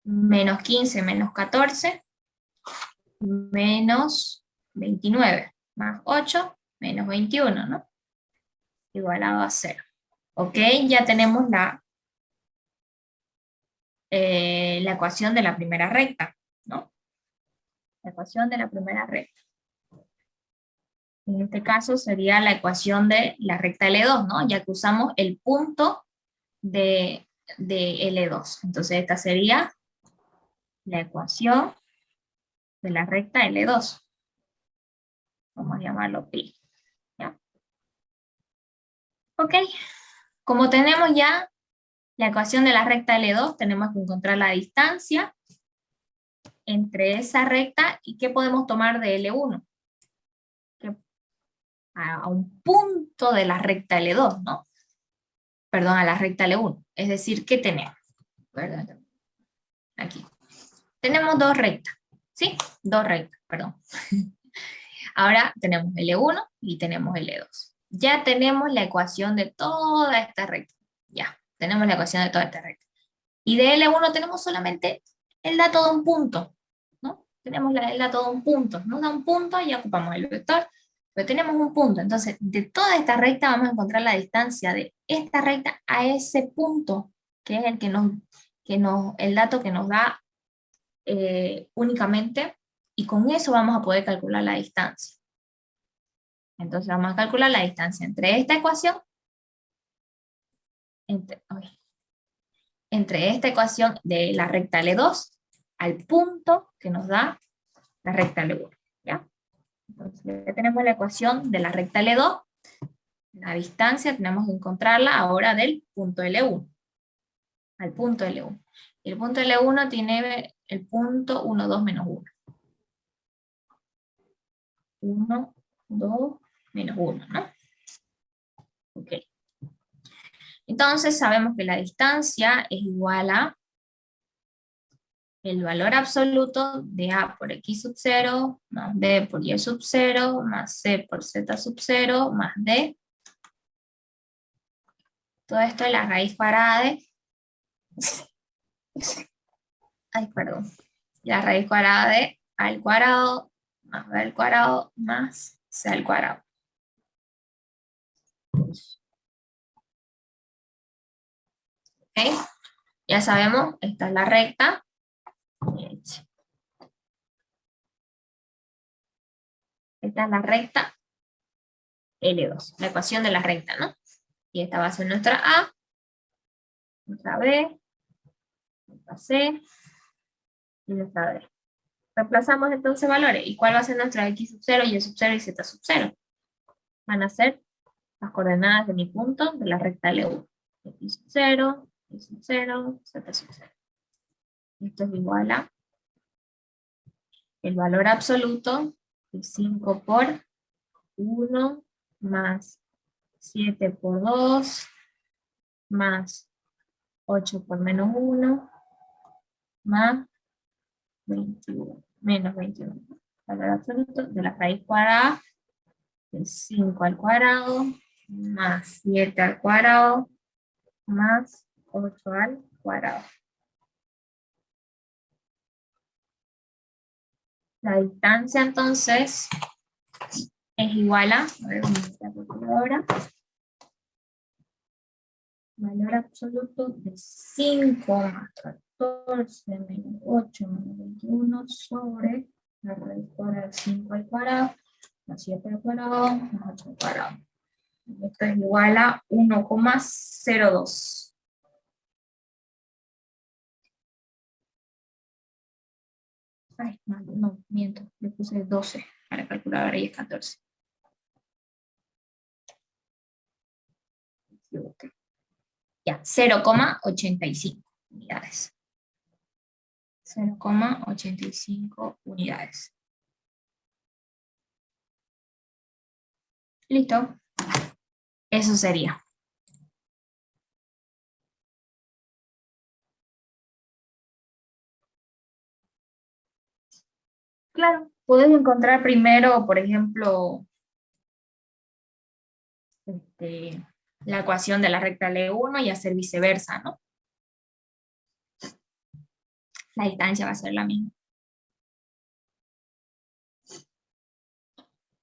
Menos 15 menos 14, menos 29, más 8, menos 21, ¿no? Igualado a 0. Ok, ya tenemos la ecuación de la primera recta, ¿no? La ecuación de la primera recta. En este caso sería la ecuación de la recta L2, ¿no? Ya que usamos el punto de L2. Entonces esta sería la ecuación de la recta L2. Vamos a llamarlo pi. ¿Ya? Ok. Como tenemos ya la ecuación de la recta L2, tenemos que encontrar la distancia entre esa recta y qué podemos tomar de L1. A un punto de la recta L2, ¿no? Perdón, a la recta L1. Es decir, ¿qué tenemos? Perdón, aquí. Tenemos dos rectas, ¿sí? Dos rectas, perdón. Ahora tenemos L1 y tenemos L2. Ya tenemos la ecuación de toda esta recta. Ya, tenemos la ecuación de toda esta recta. Y de L1 tenemos solamente el dato de un punto, ¿no? Tenemos el dato de un punto. Nos da un punto y ocupamos el vector. Pero tenemos un punto. Entonces, de toda esta recta vamos a encontrar la distancia de esta recta a ese punto, que es el el dato que nos da únicamente, y con eso vamos a poder calcular la distancia. Entonces vamos a calcular la distancia entre esta ecuación, entre esta ecuación de la recta L2 al punto que nos da la recta L1, ¿ya? Entonces ya tenemos la ecuación de la recta L2, la distancia tenemos que encontrarla ahora del punto L1, al punto L1. El punto L1 tiene el punto 1, 2, menos 1. 1, 2, menos 1, ¿no? Ok. Entonces sabemos que la distancia es igual a el valor absoluto de A por X sub 0, más B por Y sub 0, más C por Z sub 0, más D. Todo esto es la raíz cuadrada de... Ay, perdón. La raíz cuadrada de A al cuadrado, más B al cuadrado, más C al cuadrado. ¿Ok? Ya sabemos, esta es la recta. Esta es la recta L2, la ecuación de la recta, ¿no? Y esta va a ser nuestra A, nuestra B, nuestra C y nuestra D. Reemplazamos entonces valores. ¿Y cuál va a ser nuestra X sub 0, Y sub 0 y Z sub 0? Van a ser las coordenadas de mi punto de la recta L1. X sub 0, Y sub 0, Z sub 0. Esto es igual a el valor absoluto de 5 por 1 más 7 por 2 más 8 por menos 1 más 21, menos 21. Valor absoluto de la raíz cuadrada de 5 al cuadrado más 7 al cuadrado más 8 al cuadrado. La distancia entonces es igual a ver, la calculadora, valor absoluto de 5 más 14 menos 8 menos 21 sobre la raíz cuadrada de 5 al cuadrado más 7 al cuadrado más 8 al cuadrado. Esto es igual a 1,02. Ay, no, miento, le puse 12 para calcular y es 14. Ya, 0,85 unidades. 0,85 unidades. Listo. Eso sería. Claro, puedes encontrar primero, por ejemplo, la ecuación de la recta L1 y hacer viceversa, ¿no? La distancia va a ser la misma.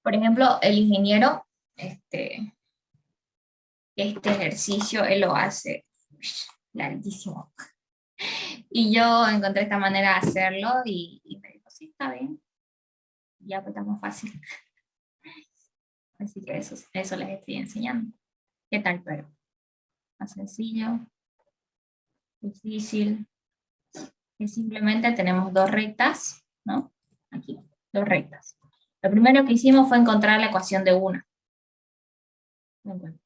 Por ejemplo, el ingeniero, este ejercicio, él lo hace larguísimo. Y yo encontré esta manera de hacerlo y me dijo, sí, está bien. Ya pues está más fácil. Así que eso les estoy enseñando. ¿Qué tal, pero? Más sencillo, difícil. Que simplemente tenemos dos rectas, ¿no? Aquí, dos rectas. Lo primero que hicimos fue encontrar la ecuación de una.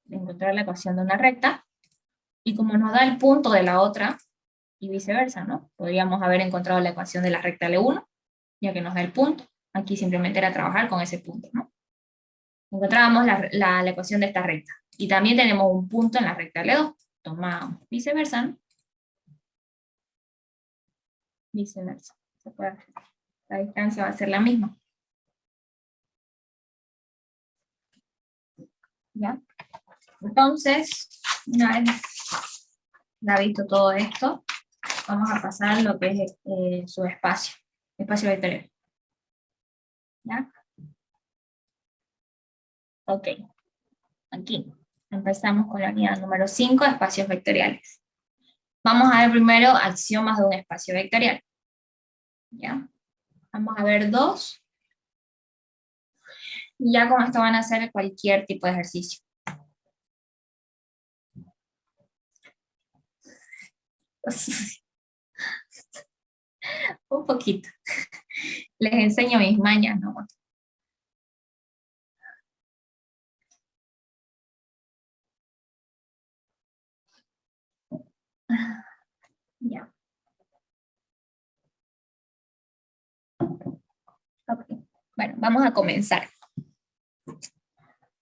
Encontrar la ecuación de una recta. Y como nos da el punto de la otra, y viceversa, ¿no? Podríamos haber encontrado la ecuación de la recta L1, ya que nos da el punto. Aquí simplemente era trabajar con ese punto, ¿no? Encontrábamos la ecuación de esta recta. Y también tenemos un punto en la recta L2. Tomamos viceversa, ¿no? Viceversa. Se puede hacer. La distancia va a ser la misma. ¿Ya? Entonces, una vez ya visto todo esto, vamos a pasar a lo que es su espacio vectorial. ¿Ya? Ok. Aquí. Empezamos con la unidad número 5, espacios vectoriales. Vamos a ver primero axiomas de un espacio vectorial. ¿Ya? Vamos a ver dos. Y ya con esto van a hacer cualquier tipo de ejercicio. Un poquito. Les enseño mis mañas, ¿no? Ya. Okay. Bueno, vamos a comenzar.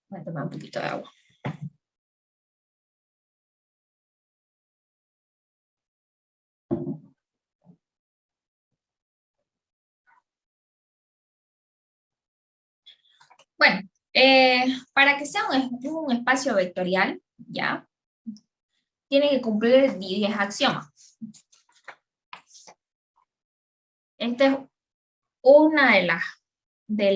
Voy a tomar un poquito de agua. Bueno, para que sea un espacio vectorial, ¿ya? Tiene que cumplir 10 axiomas. Esta es una de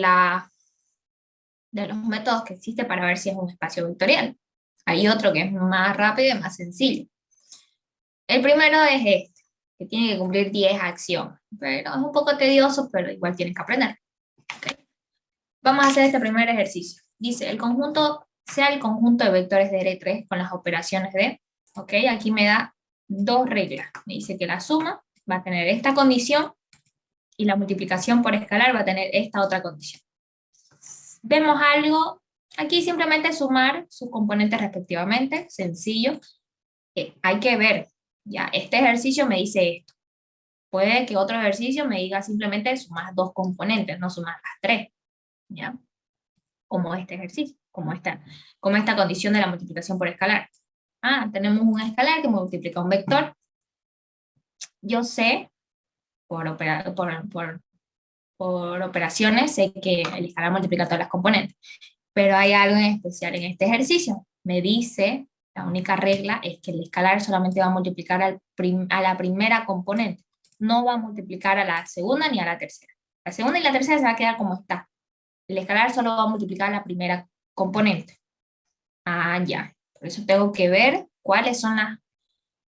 los métodos que existe para ver si es un espacio vectorial. Hay otro que es más rápido y más sencillo. El primero es este, que tiene que cumplir 10 axiomas, pero es un poco tedioso, pero igual tienes que aprender. ¿Okay? Vamos a hacer este primer ejercicio. Dice, el conjunto sea el conjunto de vectores de R3 con las operaciones de, ok, aquí me da dos reglas. Me dice que la suma va a tener esta condición y la multiplicación por escalar va a tener esta otra condición. Vemos algo, aquí simplemente sumar sus componentes respectivamente, sencillo. Hay que ver, ya, este ejercicio me dice esto. Puede que otro ejercicio me diga simplemente sumar dos componentes, no sumar las tres, ¿ya? Como este ejercicio, como esta condición de la multiplicación por escalar. Ah, tenemos un escalar que multiplica un vector. Yo sé, por operaciones, sé que el escalar multiplica todas las componentes. Pero hay algo en especial en este ejercicio. me dice, la única regla es que el escalar solamente va a multiplicar a la primera componente, no va a multiplicar a la segunda ni a la tercera. La segunda y la tercera se va a quedar como está. El escalar solo va a multiplicar a la primera componente. Ah, ya. Por eso tengo que ver cuáles son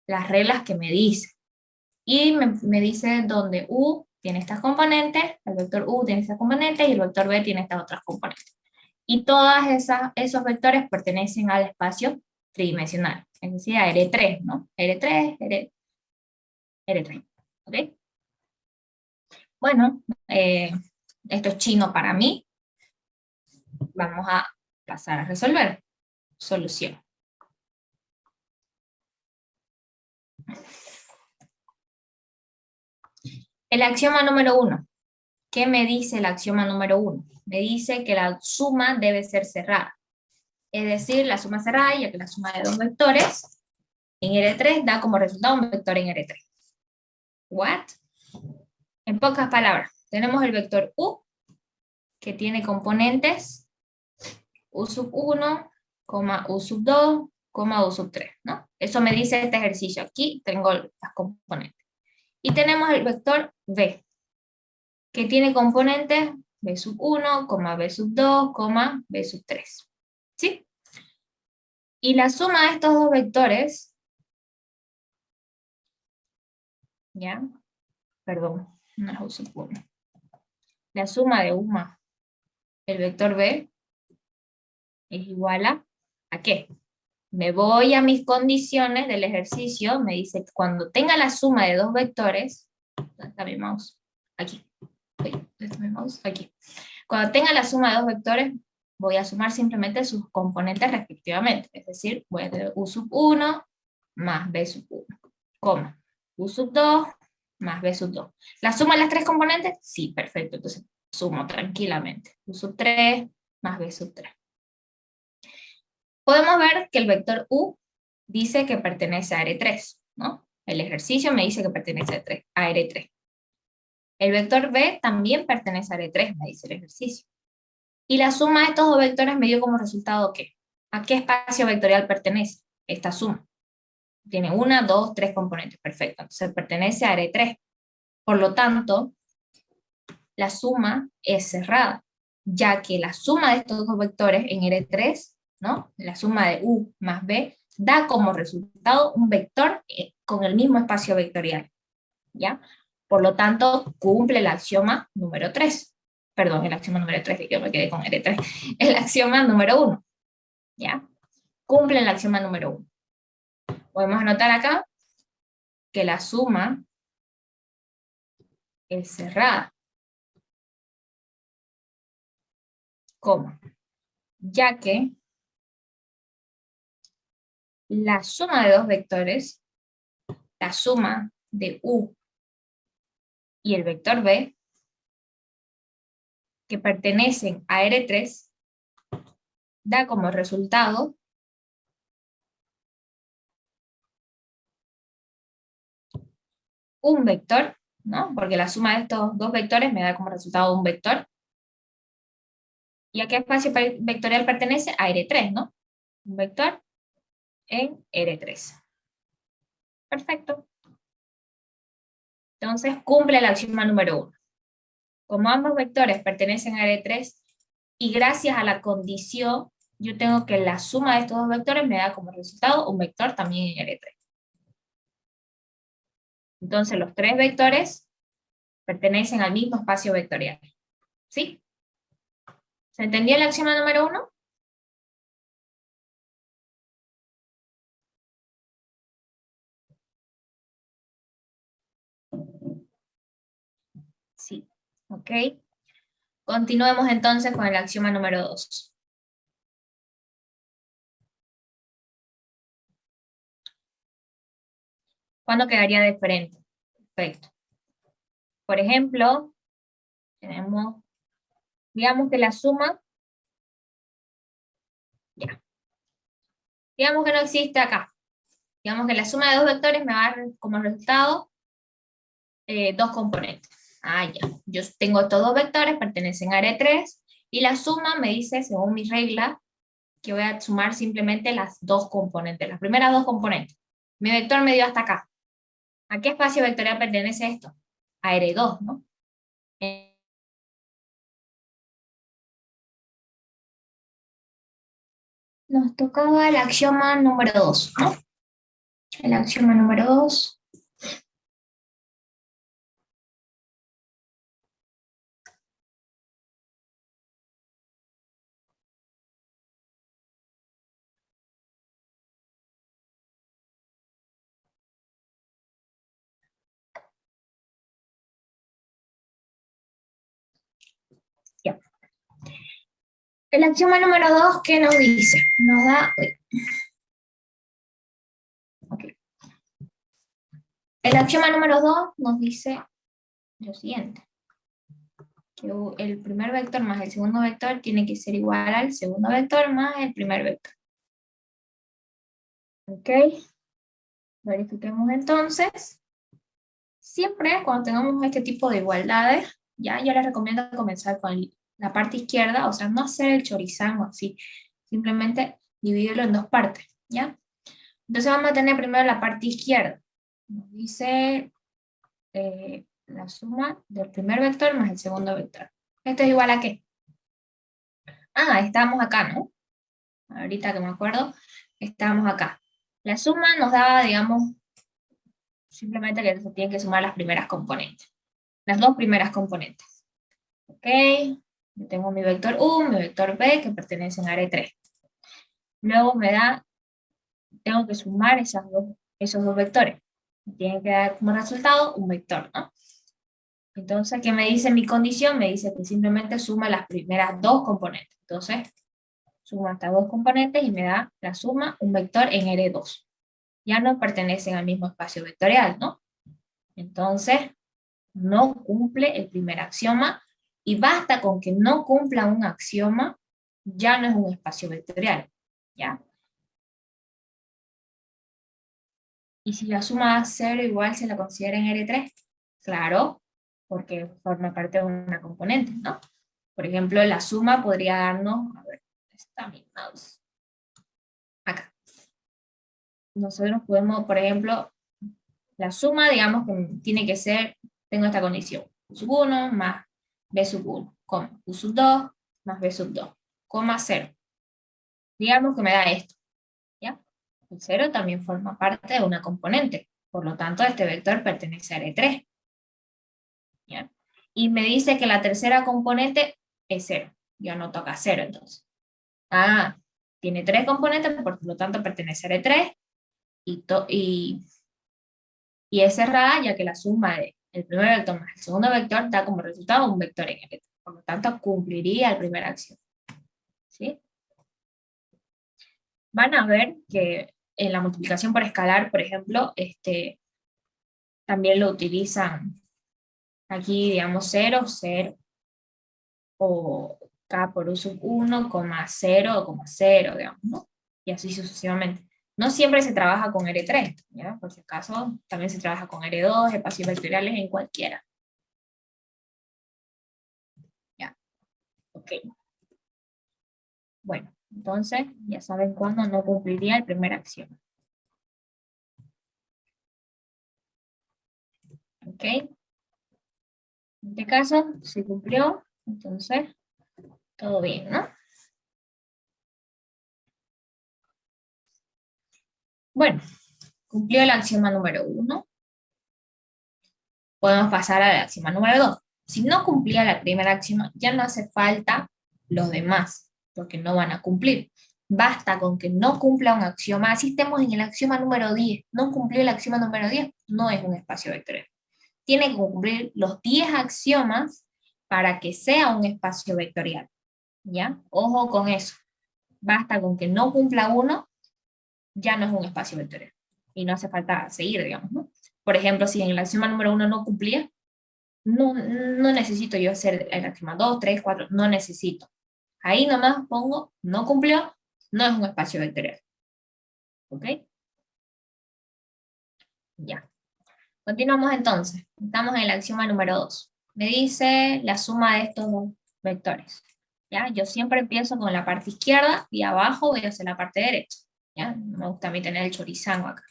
las reglas que me dice. Y me dice donde U tiene estas componentes, el vector U tiene estas componentes y el vector B tiene estas otras componentes. Y todos esos vectores pertenecen al espacio tridimensional, es decir, a R3, ¿no? R3, R3, ¿ok? Bueno, esto es chino para mí. Vamos a pasar a resolver. Solución. El axioma número 1. ¿Qué me dice el axioma número 1? Me dice que la suma debe ser cerrada. Es decir, la suma cerrada, ya que la suma de dos vectores en R3 da como resultado un vector en R3. ¿What? En pocas palabras, tenemos el vector U, que tiene componentes U sub 1, U sub 2, U sub 3, ¿no? Eso me dice este ejercicio. Aquí tengo las componentes. Y tenemos el vector B, que tiene componentes B sub 1, B sub 2, B sub 3. ¿Sí? Y la suma de estos dos vectores, ¿ya? Perdón, no es U sub 1. La suma de U más el vector B es igual ¿a qué? Me voy a mis condiciones del ejercicio, me dice que cuando tenga la suma de dos vectores, ¿dónde está mi mouse? Aquí. ¿Dónde está mi mouse? Aquí. Cuando tenga la suma de dos vectores, voy a sumar simplemente sus componentes respectivamente. Es decir, voy a tener U sub 1 más B sub 1, coma, U sub 2 más B sub 2. ¿La suma de las tres componentes? Sí, perfecto. Entonces sumo tranquilamente. U sub 3 más B sub 3. Podemos ver que el vector U dice que pertenece a R3, ¿no? El ejercicio me dice que pertenece a R3. El vector B también pertenece a R3, me dice el ejercicio. Y la suma de estos dos vectores me dio como resultado ¿qué? ¿A qué espacio vectorial pertenece esta suma? Tiene una, dos, tres componentes, perfecto. Entonces pertenece a R3. Por lo tanto, la suma es cerrada, ya que la suma de estos dos vectores en R3, ¿no? La suma de U más B, da como resultado un vector con el mismo espacio vectorial, ¿ya? Por lo tanto, cumple el axioma número 3. Perdón, el axioma número 3, yo me quedé con R3. El axioma número 1, ¿ya? Cumple el axioma número 1. Podemos anotar acá que la suma es cerrada. ¿Cómo? Ya que la suma de dos vectores, la suma de U y el vector B, que pertenecen a R3, da como resultado un vector, ¿no? Porque la suma de estos dos vectores me da como resultado un vector. ¿Y a qué espacio vectorial pertenece? A R3, ¿no? Un vector en R3. Perfecto. Entonces cumple el axioma número 1. Como ambos vectores pertenecen a R3 y gracias a la condición, yo tengo que la suma de estos dos vectores me da como resultado un vector también en R3. Entonces los tres vectores pertenecen al mismo espacio vectorial. ¿Sí? ¿Se entendió el axioma número 1? Sí. Ok. Continuemos entonces con el axioma número 2. ¿Cuándo quedaría de frente? Perfecto. Por ejemplo, tenemos, digamos que la suma, ya. Digamos que no existe acá. Digamos que la suma de dos vectores me va a dar como resultado dos componentes. Ah, ya. Yo tengo estos dos vectores, pertenecen a R3, y la suma me dice, según mi regla, que voy a sumar simplemente las dos componentes, las primeras dos componentes. Mi vector me dio hasta acá. ¿A qué espacio vectorial pertenece esto? A R2, ¿no? Nos tocaba el axioma número 2, ¿no? El axioma número 2. Ya. El axioma número 2, ¿qué nos dice? Nos da... Okay. El axioma número 2 nos dice lo siguiente. Que el primer vector más el segundo vector tiene que ser igual al segundo vector más el primer vector. ¿Ok? Verifiquemos entonces. Siempre cuando tengamos este tipo de igualdades, ya yo les recomiendo comenzar con la parte izquierda, o sea, no hacer el chorizán o así, simplemente dividirlo en dos partes, ¿ya? Entonces vamos a tener primero la parte izquierda. Nos dice la suma del primer vector más el segundo vector. ¿Esto es igual a qué? Ah, estamos acá, ¿no? Ahorita que me acuerdo, estamos acá. La suma nos da, digamos, simplemente que se tienen que sumar las primeras componentes. Las dos primeras componentes. ¿Ok? Yo tengo mi vector U, mi vector B, que pertenecen a R3. Luego me da, tengo que sumar esos dos vectores. Me tienen que dar como resultado un vector, ¿no? Entonces, ¿qué me dice mi condición? Me dice que simplemente suma las primeras dos componentes. Entonces, suma estas dos componentes y me da la suma, un vector en R2. Ya no pertenecen al mismo espacio vectorial, ¿no? Entonces, no cumple el primer axioma, y basta con que no cumpla un axioma, ya no es un espacio vectorial, ¿ya? Y si la suma da 0 igual se la considera en R3, claro, porque forma parte de una componente, ¿no? Por ejemplo, la suma podría darnos, a ver, está mi mouse, acá. Nosotros podemos, por ejemplo, la suma, digamos que tiene que ser, tengo esta condición, U sub 1 más B sub 1, coma, U sub 2 más B sub 2, coma 0. Digamos que me da esto, ¿ya? El 0 también forma parte de una componente, por lo tanto este vector pertenece a R3, ¿ya? Y me dice que la tercera componente es 0, yo no toca 0 entonces. Ah, tiene tres componentes, por lo tanto pertenece a R3, y es cerrada, ya que la suma del primer vector más el segundo vector da como resultado un vector en R3. Por lo tanto, cumpliría el primer acción. ¿Sí? Van a ver que en la multiplicación por escalar, por ejemplo, también lo utilizan aquí, digamos, 0, 0, o K por U sub 1, 0, 0, digamos, ¿no? Y así sucesivamente. No siempre se trabaja con R3, ¿ya? Por si acaso, también se trabaja con R2, espacios vectoriales en cualquiera. ¿Ya? Ok. Bueno, entonces ya saben cuándo no cumpliría el primer axioma. ¿Ok? En este caso, se cumplió, entonces, todo bien, ¿no? Bueno, cumplió el axioma número 1. Podemos pasar al axioma número 2. Si no cumplía la primera axioma, ya no hace falta los demás, porque no van a cumplir. Basta con que no cumpla un axioma. Así estemos en el axioma número 10. No cumplió el axioma número 10, no es un espacio vectorial. Tiene que cumplir los 10 axiomas para que sea un espacio vectorial. ¿Ya? Ojo con eso. Basta con que no cumpla uno, ya no es un espacio vectorial. Y no hace falta seguir, digamos, ¿no? Por ejemplo, si en el axioma número 1 no cumplía, no necesito yo hacer el axioma 2, 3, 4, no necesito. Ahí nomás pongo, no cumplió, no es un espacio vectorial. ¿Ok? Ya. Continuamos entonces. Estamos en el axioma número 2. Me dice la suma de estos dos vectores. ¿ya? Yo siempre empiezo con la parte izquierda y abajo voy a hacer la parte derecha, ¿ya? No me gusta a mí tener el chorizango acá.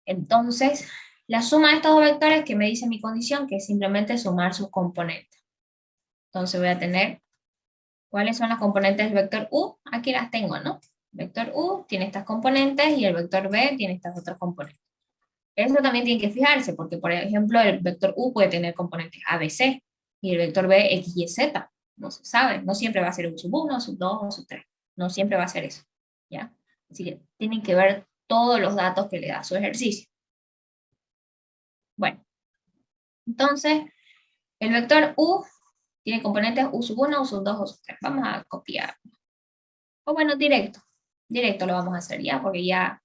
Entonces, la suma de estos dos vectores que me dice mi condición, que es simplemente sumar sus componentes. Entonces voy a tener, ¿cuáles son las componentes del vector U? Aquí las tengo, ¿no? El vector U tiene estas componentes y el vector B tiene estas otras componentes. Eso también tiene que fijarse, porque por ejemplo el vector U puede tener componentes A, B, C, y el vector B, X, Y, Z. No se sabe, no siempre va a ser U sub 1, sub 2 o sub 3. No siempre va a ser eso, ¿ya? Así que tienen que ver todos los datos que le da su ejercicio. Bueno, entonces, el vector U tiene componentes U sub 1, U sub 2, U sub 3. Vamos a copiar. O bueno, directo. Directo lo vamos a hacer ya, porque ya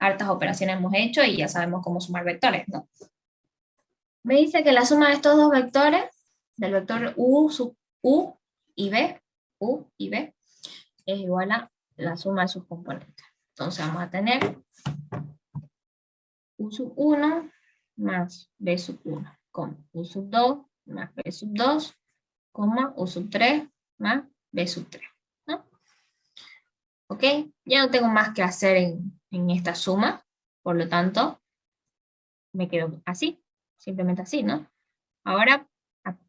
hartas operaciones hemos hecho y ya sabemos cómo sumar vectores, ¿no? Me dice que la suma de estos dos vectores, del vector U sub U y B, es igual a la suma de sus componentes. Entonces vamos a tener U sub 1 más B sub 1, U sub 2 más B sub 2, U sub 3 más B sub 3. ¿No? ¿Ok? Ya no tengo más que hacer en esta suma, por lo tanto, me quedo así, simplemente así, ¿no? Ahora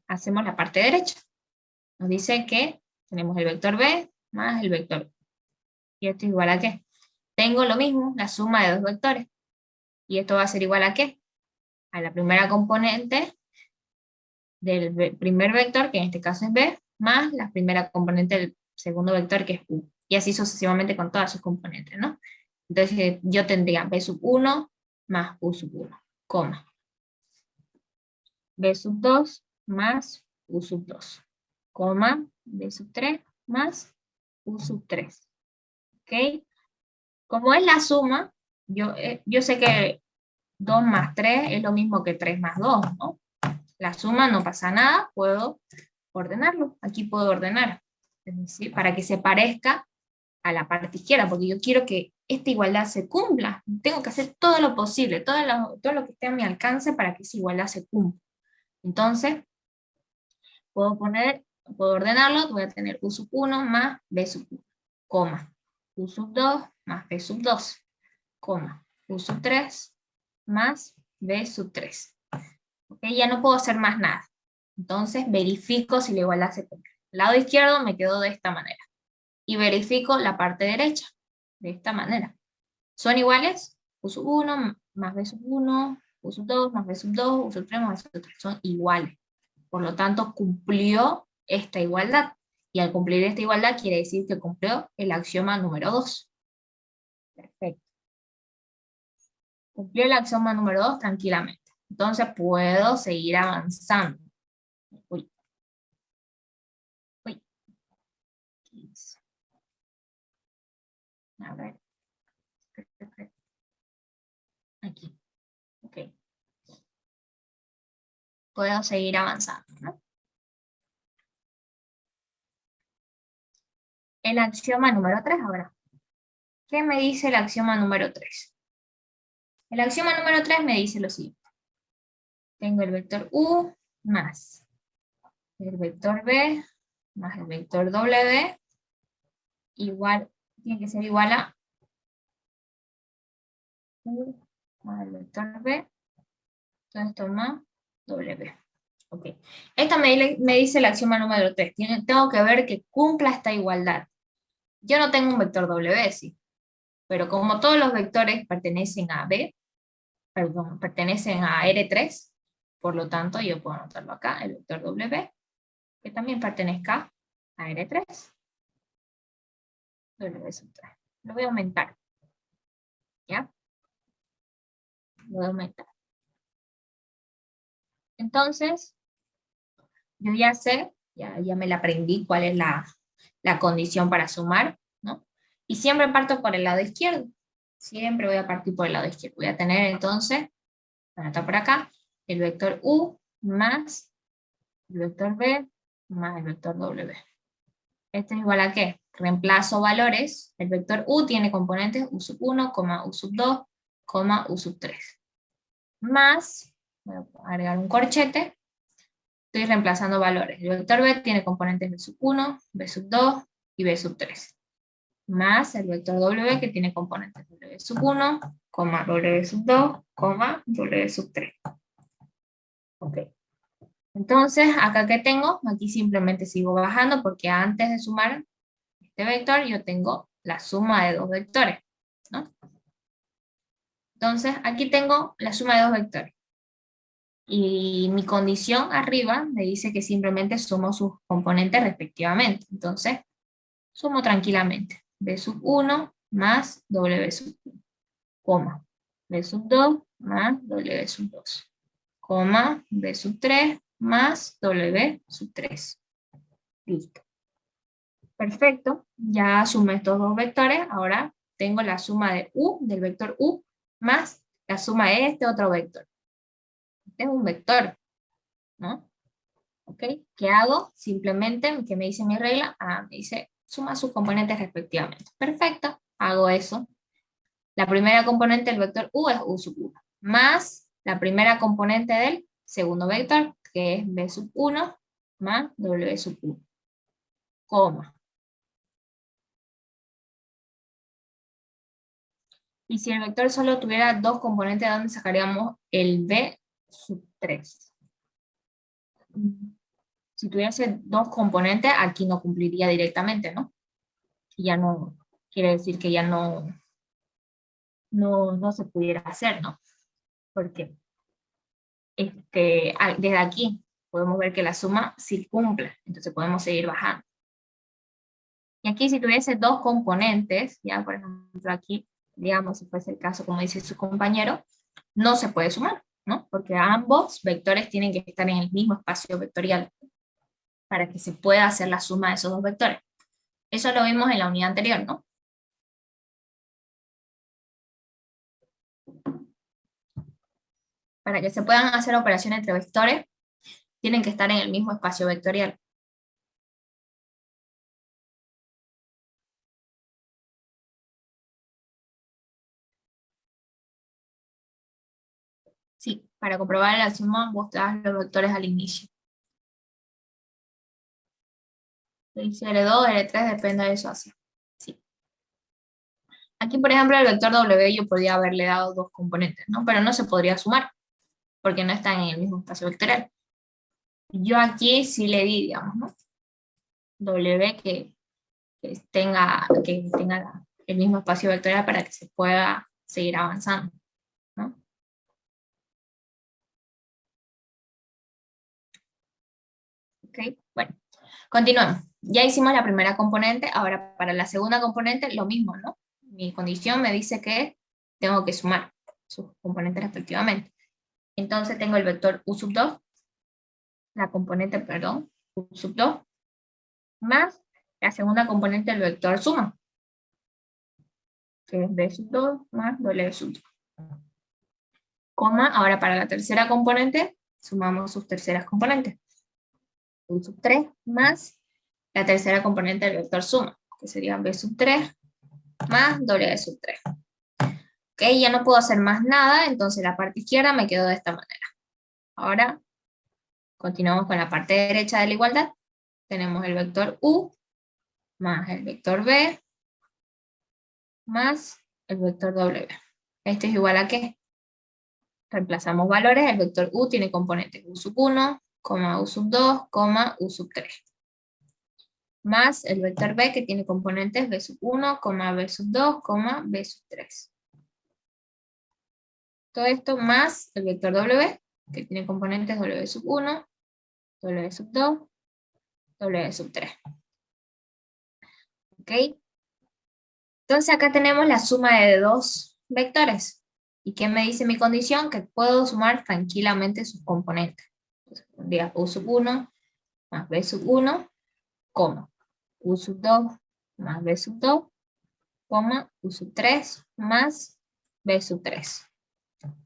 hacemos la parte derecha. Nos dice que tenemos el vector B más el vector U. ¿Y esto es igual a qué? Tengo lo mismo, la suma de dos vectores. ¿Y esto va a ser igual a qué? A la primera componente del primer vector, que en este caso es B, más la primera componente del segundo vector, que es U. Y así sucesivamente con todas sus componentes, ¿no? Entonces yo tendría B sub 1 más U sub 1, coma. B sub 2 más U sub 2, coma, B sub 3 más U sub 3. ¿Ok? Como es la suma, yo sé que 2 más 3 es lo mismo que 3 más 2, ¿no? La suma no pasa nada, puedo ordenarlo. Aquí puedo ordenar, es decir, para que se parezca a la parte izquierda, porque yo quiero que esta igualdad se cumpla. Tengo que hacer todo lo posible, todo lo que esté a mi alcance para que esa igualdad se cumpla. Entonces, puedo ordenarlo, voy a tener U sub 1 más B sub 1, coma, U sub 2 más B sub 2, coma, U sub 3 más B sub 3. ¿Okay? Ya no puedo hacer más nada. Entonces verifico si la igualdad se cumple. El lado izquierdo me quedó de esta manera. Y verifico la parte derecha, de esta manera. ¿Son iguales? U sub 1 más B sub 1, U sub 2 más B sub 2, U sub 3 más B sub 3. Son iguales. Por lo tanto, cumplió esta igualdad. Y al cumplir esta igualdad quiere decir que cumplió el axioma número 2. Perfecto. Cumplió el axioma número 2 tranquilamente. Entonces puedo seguir avanzando. Uy. Uy. A ver. Aquí. Ok. Puedo seguir avanzando, ¿no? El axioma número 3 ahora. ¿Qué me dice el axioma número 3? El axioma número 3 me dice lo siguiente. Tengo el vector U más el vector B más el vector W igual, tiene que ser igual a U más el vector B, entonces esto más W. Ok. Esta me dice el axioma número 3. Tengo que ver que cumpla esta igualdad. Yo no tengo un vector W, sí. Pero como todos los vectores pertenecen a B, perdón, pertenecen a R3, por lo tanto yo puedo anotarlo acá, el vector W, que también pertenezca a R3. W sub 3. Lo voy a aumentar. ¿Ya? Lo voy a aumentar. Entonces, yo ya sé, ya me la aprendí cuál es la condición para sumar, ¿no? Y siempre parto por el lado izquierdo. Siempre voy a partir por el lado izquierdo. Voy a tener entonces, anotar por acá, el vector U más el vector B más el vector W. Esto es igual a ¿qué? Reemplazo valores. El vector U tiene componentes U sub 1, U sub 2, U sub 3. Más, voy a agregar un corchete, estoy reemplazando valores. El vector b tiene componentes b sub 1, b sub 2 y b sub 3. Más el vector w que tiene componentes w sub 1, w sub 2, w sub 3. Ok. Entonces, acá que tengo, aquí simplemente sigo bajando porque antes de sumar este vector yo tengo la suma de dos vectores, ¿no? Entonces, aquí tengo la suma de dos vectores. Y mi condición arriba me dice que simplemente sumo sus componentes respectivamente. Entonces, sumo tranquilamente. B sub 1 más W sub 1, coma. B sub 2 más W sub 2, coma. B sub 3 más W sub 3. Listo. Perfecto. Ya sumé estos dos vectores. Ahora tengo la suma de U, del vector U, más la suma de este otro vector. Este es un vector, ¿no? ¿Ok? ¿Qué hago? Simplemente, ¿qué me dice mi regla? Me dice, suma sus componentes respectivamente. Perfecto, hago eso. La primera componente del vector U es U sub 1, más la primera componente del segundo vector, que es B sub 1, más W sub 1, coma. Y si el vector solo tuviera dos componentes, ¿de dónde sacaríamos el B sub 3? Si tuviese dos componentes, aquí no cumpliría directamente, ¿no? Y ya no, quiere decir que ya no se pudiera hacer, ¿no? Porque desde aquí podemos ver que la suma sí cumple, entonces podemos seguir bajando. Y aquí si tuviese dos componentes, ya por ejemplo aquí, digamos si fuese el caso como dice su compañero, no se puede sumar, ¿no? Porque ambos vectores tienen que estar en el mismo espacio vectorial para que se pueda hacer la suma de esos dos vectores. Eso lo vimos en la unidad anterior, ¿no? Para que se puedan hacer operaciones entre vectores, tienen que estar en el mismo espacio vectorial. Sí, para comprobar la suma, vos das los vectores al inicio. Si L2, L3, depende de eso así. Sí. Aquí, por ejemplo, el vector W yo podría haberle dado dos componentes, ¿no? Pero no se podría sumar, porque no están en el mismo espacio vectorial. Yo aquí sí le di, digamos, ¿no? W que tenga el mismo espacio vectorial para que se pueda seguir avanzando, ¿no? Ok, bueno, continuamos. Ya hicimos la primera componente, ahora para la segunda componente lo mismo, ¿no? Mi condición me dice que tengo que sumar sus componentes respectivamente. Entonces tengo el vector U sub 2, la componente, perdón, U sub 2, más la segunda componente del vector suma, que es B sub 2 más W sub 2. Coma, ahora para la tercera componente, sumamos sus terceras componentes. U sub 3 más la tercera componente del vector suma, que sería B sub 3 más W sub 3. Ok, ya no puedo hacer más nada, entonces la parte izquierda me quedó de esta manera. Ahora, continuamos con la parte derecha de la igualdad. Tenemos el vector U más el vector B más el vector W. Este es igual a ¿qué? Reemplazamos valores, el vector U tiene componentes U sub 1, U sub 2, U sub 3. Más el vector B que tiene componentes B sub 1, B sub 2, B sub 3. Todo esto más el vector W, que tiene componentes W sub 1, W sub 2, W sub 3. ¿Ok? Entonces acá tenemos la suma de dos vectores. ¿Y qué me dice mi condición? Que puedo sumar tranquilamente sus componentes. Entonces pondría U sub 1 más B sub 1, U sub 2 más B sub 2, U sub 3 más B sub 3.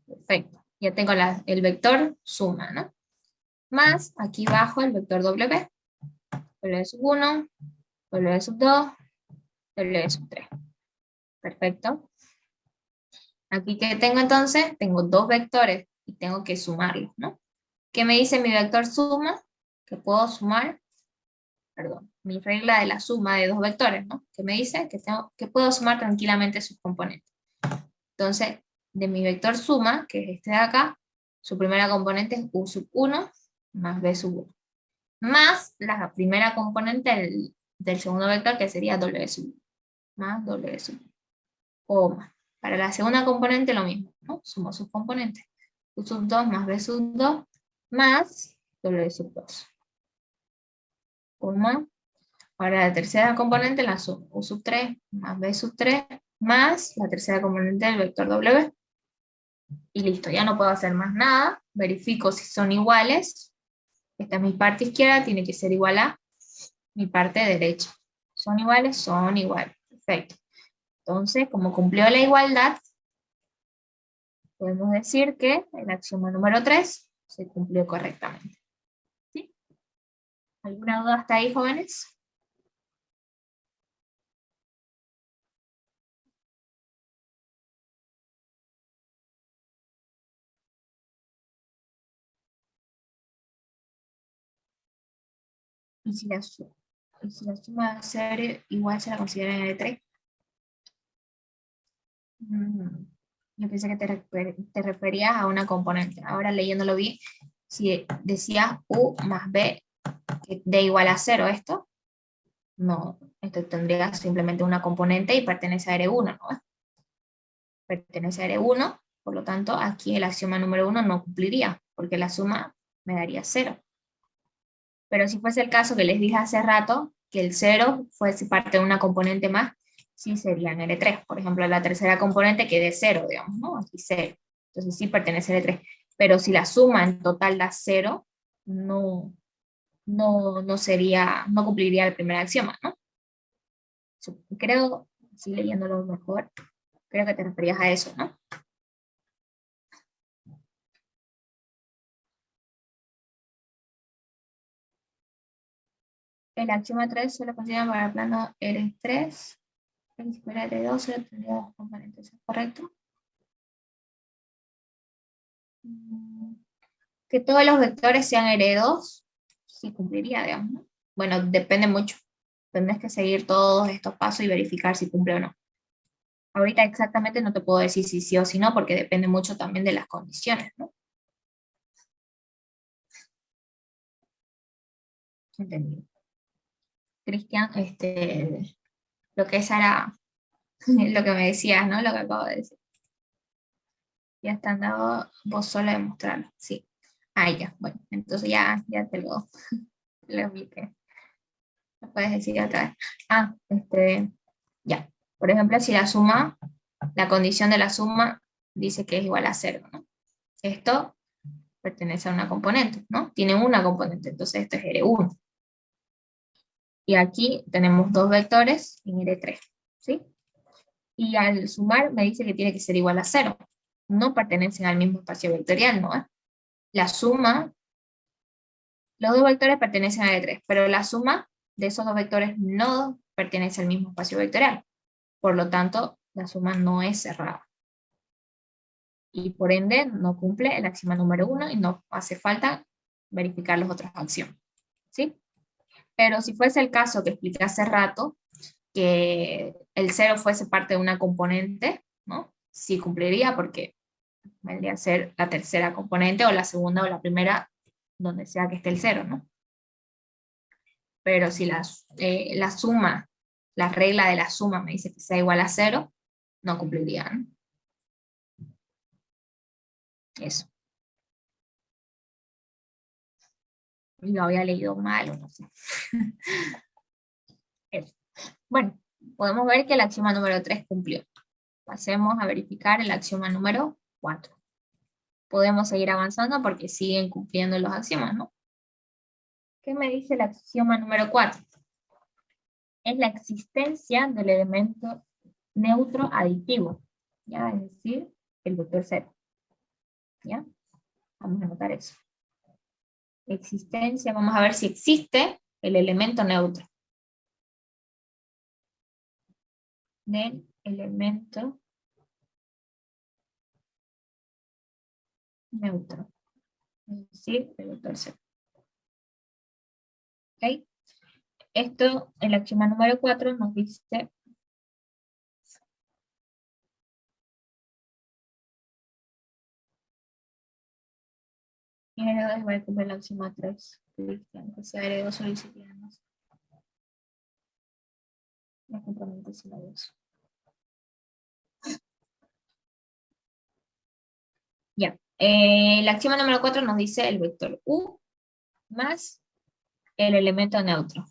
Perfecto. Ya tengo el vector suma, ¿no? Más, aquí bajo el vector W. W sub 1, W sub 2, W sub 3. Perfecto. Aquí que tengo entonces, tengo dos vectores y tengo que sumarlos, ¿no? ¿Qué me dice mi vector suma? que puedo sumar, perdón, mi regla de la suma de dos vectores, ¿no? Que me dice que puedo sumar tranquilamente sus componentes. Entonces, de mi vector suma, que es este de acá, su primera componente es u sub 1 más b sub 1. Más la primera componente del segundo vector, que sería w sub 1. Más w sub 1. O más. Para la segunda componente lo mismo, ¿no? Sumo sus componentes. U sub 2 más b sub 2 más w sub 2. Más. Ahora la tercera componente la sumo. U sub 3 más b sub 3 más la tercera componente del vector w. Y listo, ya no puedo hacer más nada. Verifico si son iguales. Esta es mi parte izquierda, tiene que ser igual a mi parte derecha. ¿Son iguales? Son iguales. Perfecto. Entonces, como cumplió la igualdad, podemos decir que el axioma número 3 se cumplió correctamente. ¿Sí? ¿Alguna duda hasta ahí, jóvenes? ¿Y si la, suma de ser igual se la considera en el 3? Yo pensé que te referías a una componente. Ahora leyéndolo bien, si decías u más b que d igual a 0, esto, no, esto tendría simplemente una componente y pertenece a R1, ¿no? Pertenece a R1, por lo tanto, aquí el axioma número 1 no cumpliría, porque la suma me daría 0. Pero si fuese el caso que les dije hace rato, que el 0 fuese parte de una componente más, sí sería en L3. Por ejemplo, la tercera componente que es 0, digamos, ¿no? Aquí 0. Entonces sí pertenece a L3. Pero si la suma en total da 0, no, no sería, no cumpliría el primer axioma, ¿no? Creo, sí leyéndolo mejor, creo que te referías a eso, ¿no? El axioma 3 se lo considera para el plano L3, el superior L2 solo tendría dos componentes, ¿es correcto? Que todos los vectores sean heredos, sí cumpliría, digamos, ¿no? Bueno, depende mucho. Tendrás que seguir todos estos pasos y verificar si cumple o no. Ahorita exactamente no te puedo decir si sí o si no, porque depende mucho también de las condiciones, ¿no? Entendido. Cristian, lo que es era lo que me decías, ¿no? Lo que acabo de decir. Ya están dado vos solo demostrarlo, sí. Ah, ya, bueno, entonces ya te lo expliqué. ¿Lo puedes decir otra vez? Ah, ya. Por ejemplo, si la suma, la condición de la suma dice que es igual a 0, ¿no? Esto pertenece a una componente, ¿no? Tiene una componente, entonces esto es R1. Y aquí tenemos dos vectores en R3, ¿sí? Y al sumar me dice que tiene que ser igual a 0. No pertenecen al mismo espacio vectorial, ¿no? La suma, los dos vectores pertenecen a R3, pero la suma de esos dos vectores no pertenece al mismo espacio vectorial. Por lo tanto, la suma no es cerrada. Y por ende, no cumple el axioma número 1 y no hace falta verificar los otros axiomas. ¿Sí? Pero si fuese el caso que expliqué hace rato, que el 0 fuese parte de una componente, ¿no? Sí cumpliría porque vendría a ser la tercera componente o la segunda o la primera, donde sea que esté el 0, ¿no? Pero si la suma, la regla de la suma me dice que sea igual a 0, no cumpliría, ¿no? Eso. Lo había leído mal o no sé. Eso. Bueno, podemos ver que el axioma número 3 cumplió. Pasemos a verificar el axioma número 4. Podemos seguir avanzando porque siguen cumpliendo los axiomas, ¿no? ¿Qué me dice el axioma número 4? Es la existencia del elemento neutro aditivo, ¿ya? Es decir, el vector 0, ¿ya? Vamos a anotar eso. Existencia, vamos a ver si existe el elemento neutro. Del elemento neutro, es decir, el vector 0. ¿Ok? Esto, el axioma número 4 nos dice y heredó igual como el axioma 3. Que sea heredó solicitamos los componentes similares. Ya. El axioma número 4 nos dice el vector U más el elemento neutro.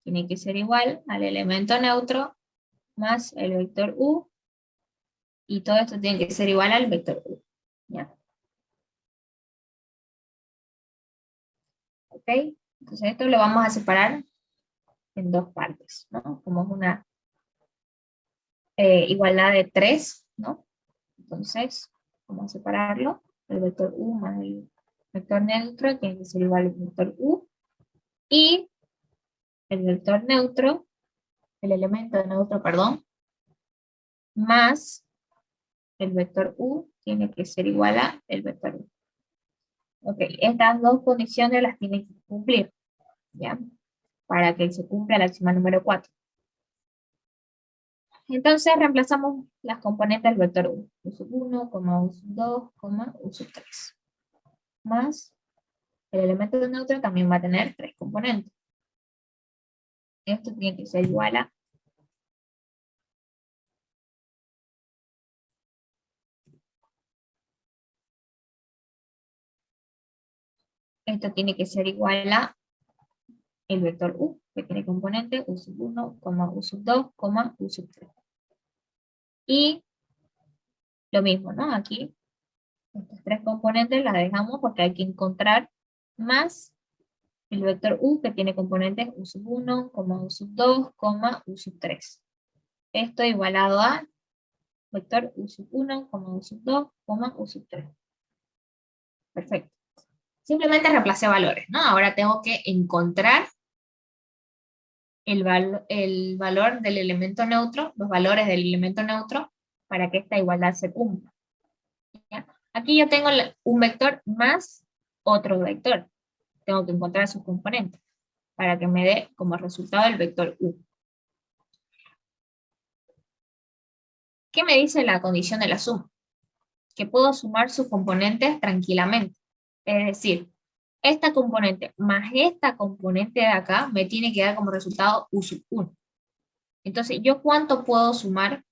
Tiene que ser igual al elemento neutro más el vector U, y todo esto tiene que ser igual al vector U. ¿Ya? ¿Ok? Entonces esto lo vamos a separar en dos partes, ¿no? Como es una igualdad de 3, ¿no? Entonces, vamos a separarlo. El vector U más el vector neutro tiene que ser igual al vector U, y el vector neutro, el elemento neutro, perdón, más el vector U tiene que ser igual a el vector U. Ok, estas dos condiciones las tienen que cumplir, ¿ya? Para que se cumpla el axioma número 4. Entonces reemplazamos las componentes del vector U. U sub 1, U sub 2, U sub 3. Más el elemento neutro también va a tener 3 componentes. Esto tiene que ser igual a esto tiene que ser igual a el vector U, que tiene componente U sub 1, U sub 2, U sub 3. Y lo mismo, ¿no? Aquí, estas 3 componentes las dejamos porque hay que encontrar más el vector U, que tiene componentes U sub 1, U sub 2, U sub 3. Esto igualado a vector U sub 1, U sub 2, U sub 3. Perfecto. Simplemente reemplacé valores, ¿no? Ahora tengo que encontrar el valor del elemento neutro, los valores del elemento neutro, para que esta igualdad se cumpla. ¿Ya? Aquí yo tengo un vector más otro vector. Tengo que encontrar sus componentes para que me dé como resultado el vector U. ¿Qué me dice la condición de la suma? Que puedo sumar sus componentes tranquilamente. Es decir, esta componente más esta componente de acá me tiene que dar como resultado U sub 1. Entonces, ¿yo cuánto puedo sumar?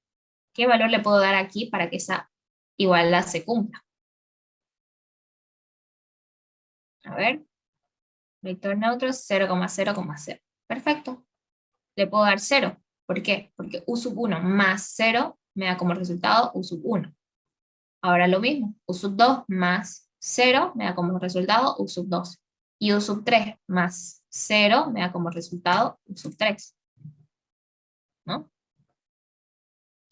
¿Qué valor le puedo dar aquí para que esa igualdad se cumpla? A ver, vector neutro 0,0,0. Perfecto. Le puedo dar 0. ¿Por qué? Porque U sub 1 más 0 me da como resultado U sub 1. Ahora lo mismo, U sub 2 más 0 me da como resultado U sub 2. Y U sub 3 más 0 me da como resultado U sub 3. ¿No?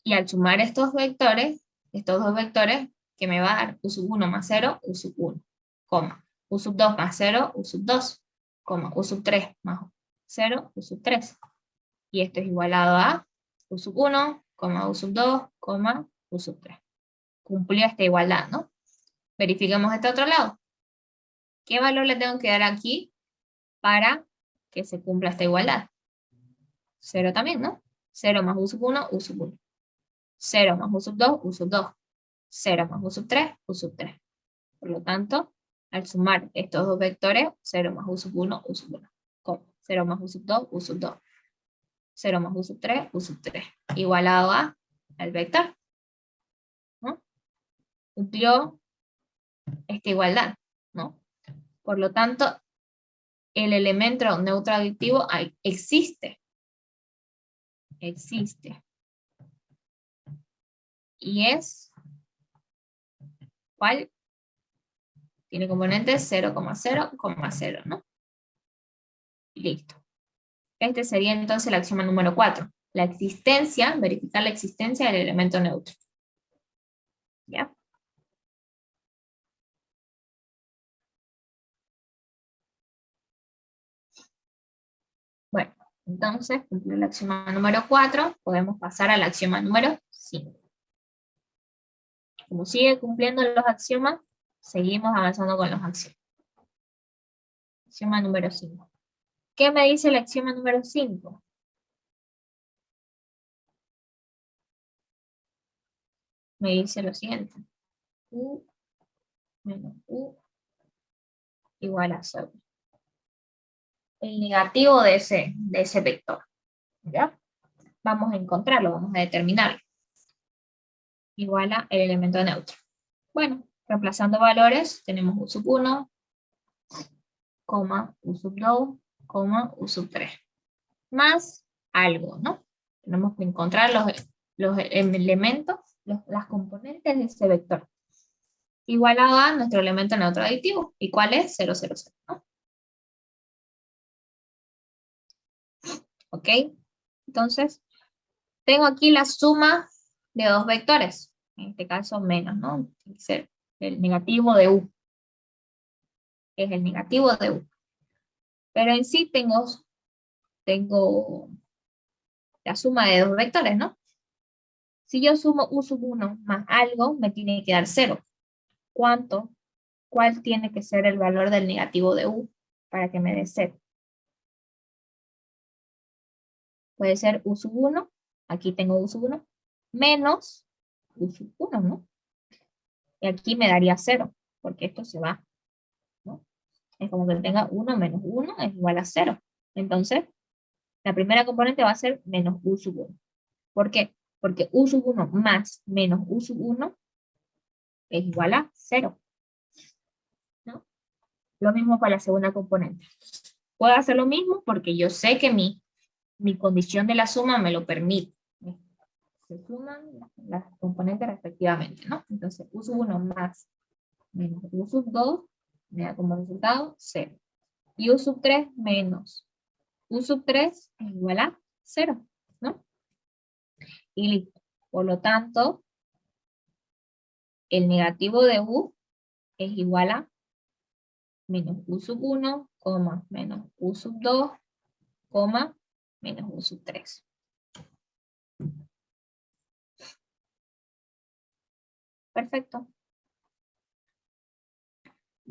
Y al sumar estos dos vectores, que me va a dar U sub 1 más 0, U sub 1, coma, U sub 2 más 0, U sub 2, coma, U sub 3 más 0, U sub 3. Y esto es igualado a U sub 1, U sub 2, U sub 3. Cumplió esta igualdad, ¿no? Verifiquemos este otro lado. ¿Qué valor le tengo que dar aquí para que se cumpla esta igualdad? 0 también, ¿no? 0 más U sub 1, U sub 1. 0 más U sub 2, U sub 2. 0 más U sub 3, U sub 3. Por lo tanto, al sumar estos dos vectores, 0 más U sub 1, U sub 1. 0 más U sub 2, U sub 2. 0 más U sub 3, U sub 3. Igualado a al vector, ¿no? Cumplió esta igualdad, ¿no? Por lo tanto, el elemento neutro aditivo existe. Existe. Y es, ¿cuál? Tiene componentes 0,0,0, ¿no? Listo. Este sería entonces el axioma número 4. La existencia, verificar la existencia del elemento neutro. ¿Ya? Bueno, entonces, cumplió el axioma número 4, podemos pasar al axioma número 5. Como sigue cumpliendo los axiomas, seguimos avanzando con los axiomas. Axioma número 5. ¿Qué me dice el axioma número 5? Me dice lo siguiente. U menos U igual a 0. El negativo de ese vector. ¿Ya? Vamos a encontrarlo, vamos a determinarlo. Igual a el elemento neutro. Bueno, reemplazando valores, tenemos U sub 1, U sub 2, U sub 3. Más algo, ¿no? Tenemos que encontrar los elementos, las componentes de ese vector. Igualado a nuestro elemento neutro aditivo. ¿Y cuál es? 0, 0, 0, ¿no? ¿Ok? Entonces, tengo aquí la suma de dos vectores. En este caso, menos, ¿no? Tiene que ser el negativo de U. Es el negativo de U. Pero en sí tengo la suma de dos vectores, ¿no? Si yo sumo U sub 1 más algo, me tiene que dar 0. ¿Cuánto? ¿Cuál tiene que ser el valor del negativo de U para que me dé 0? Puede ser U sub 1, aquí tengo U sub 1, menos U sub 1, ¿no? Y aquí me daría 0, porque esto se va, ¿no? Es como que tenga 1 menos 1 es igual a 0. Entonces, la primera componente va a ser menos U sub 1. ¿Por qué? Porque U sub 1 más menos U sub 1 es igual a 0, ¿no? Lo mismo para la segunda componente. Puedo hacer lo mismo porque yo sé que mi condición de la suma me lo permite. Se suman las componentes respectivamente, ¿no? Entonces, U sub 1 más menos U sub 2 me da como resultado 0. Y U sub 3 menos U sub 3 es igual a 0, ¿no? Y listo. Por lo tanto, el negativo de U es igual a menos U sub 1, menos U sub 2, menos U sub 3. Perfecto.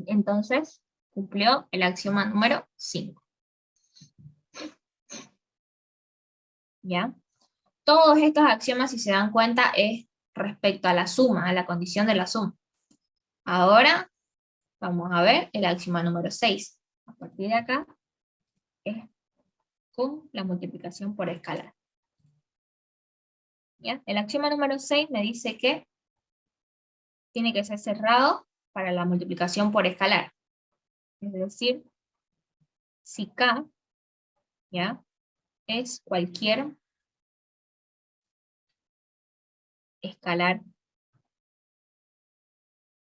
Entonces, cumplió el axioma número 5. ¿Ya? Todos estos axiomas, si se dan cuenta, es respecto a la suma, a la condición de la suma. Ahora, vamos a ver el axioma número 6. A partir de acá, es con la multiplicación por escalar. ¿Ya? El axioma número 6 me dice que tiene que ser cerrado para la multiplicación por escalar. Es decir, si K, ¿ya?, es cualquier escalar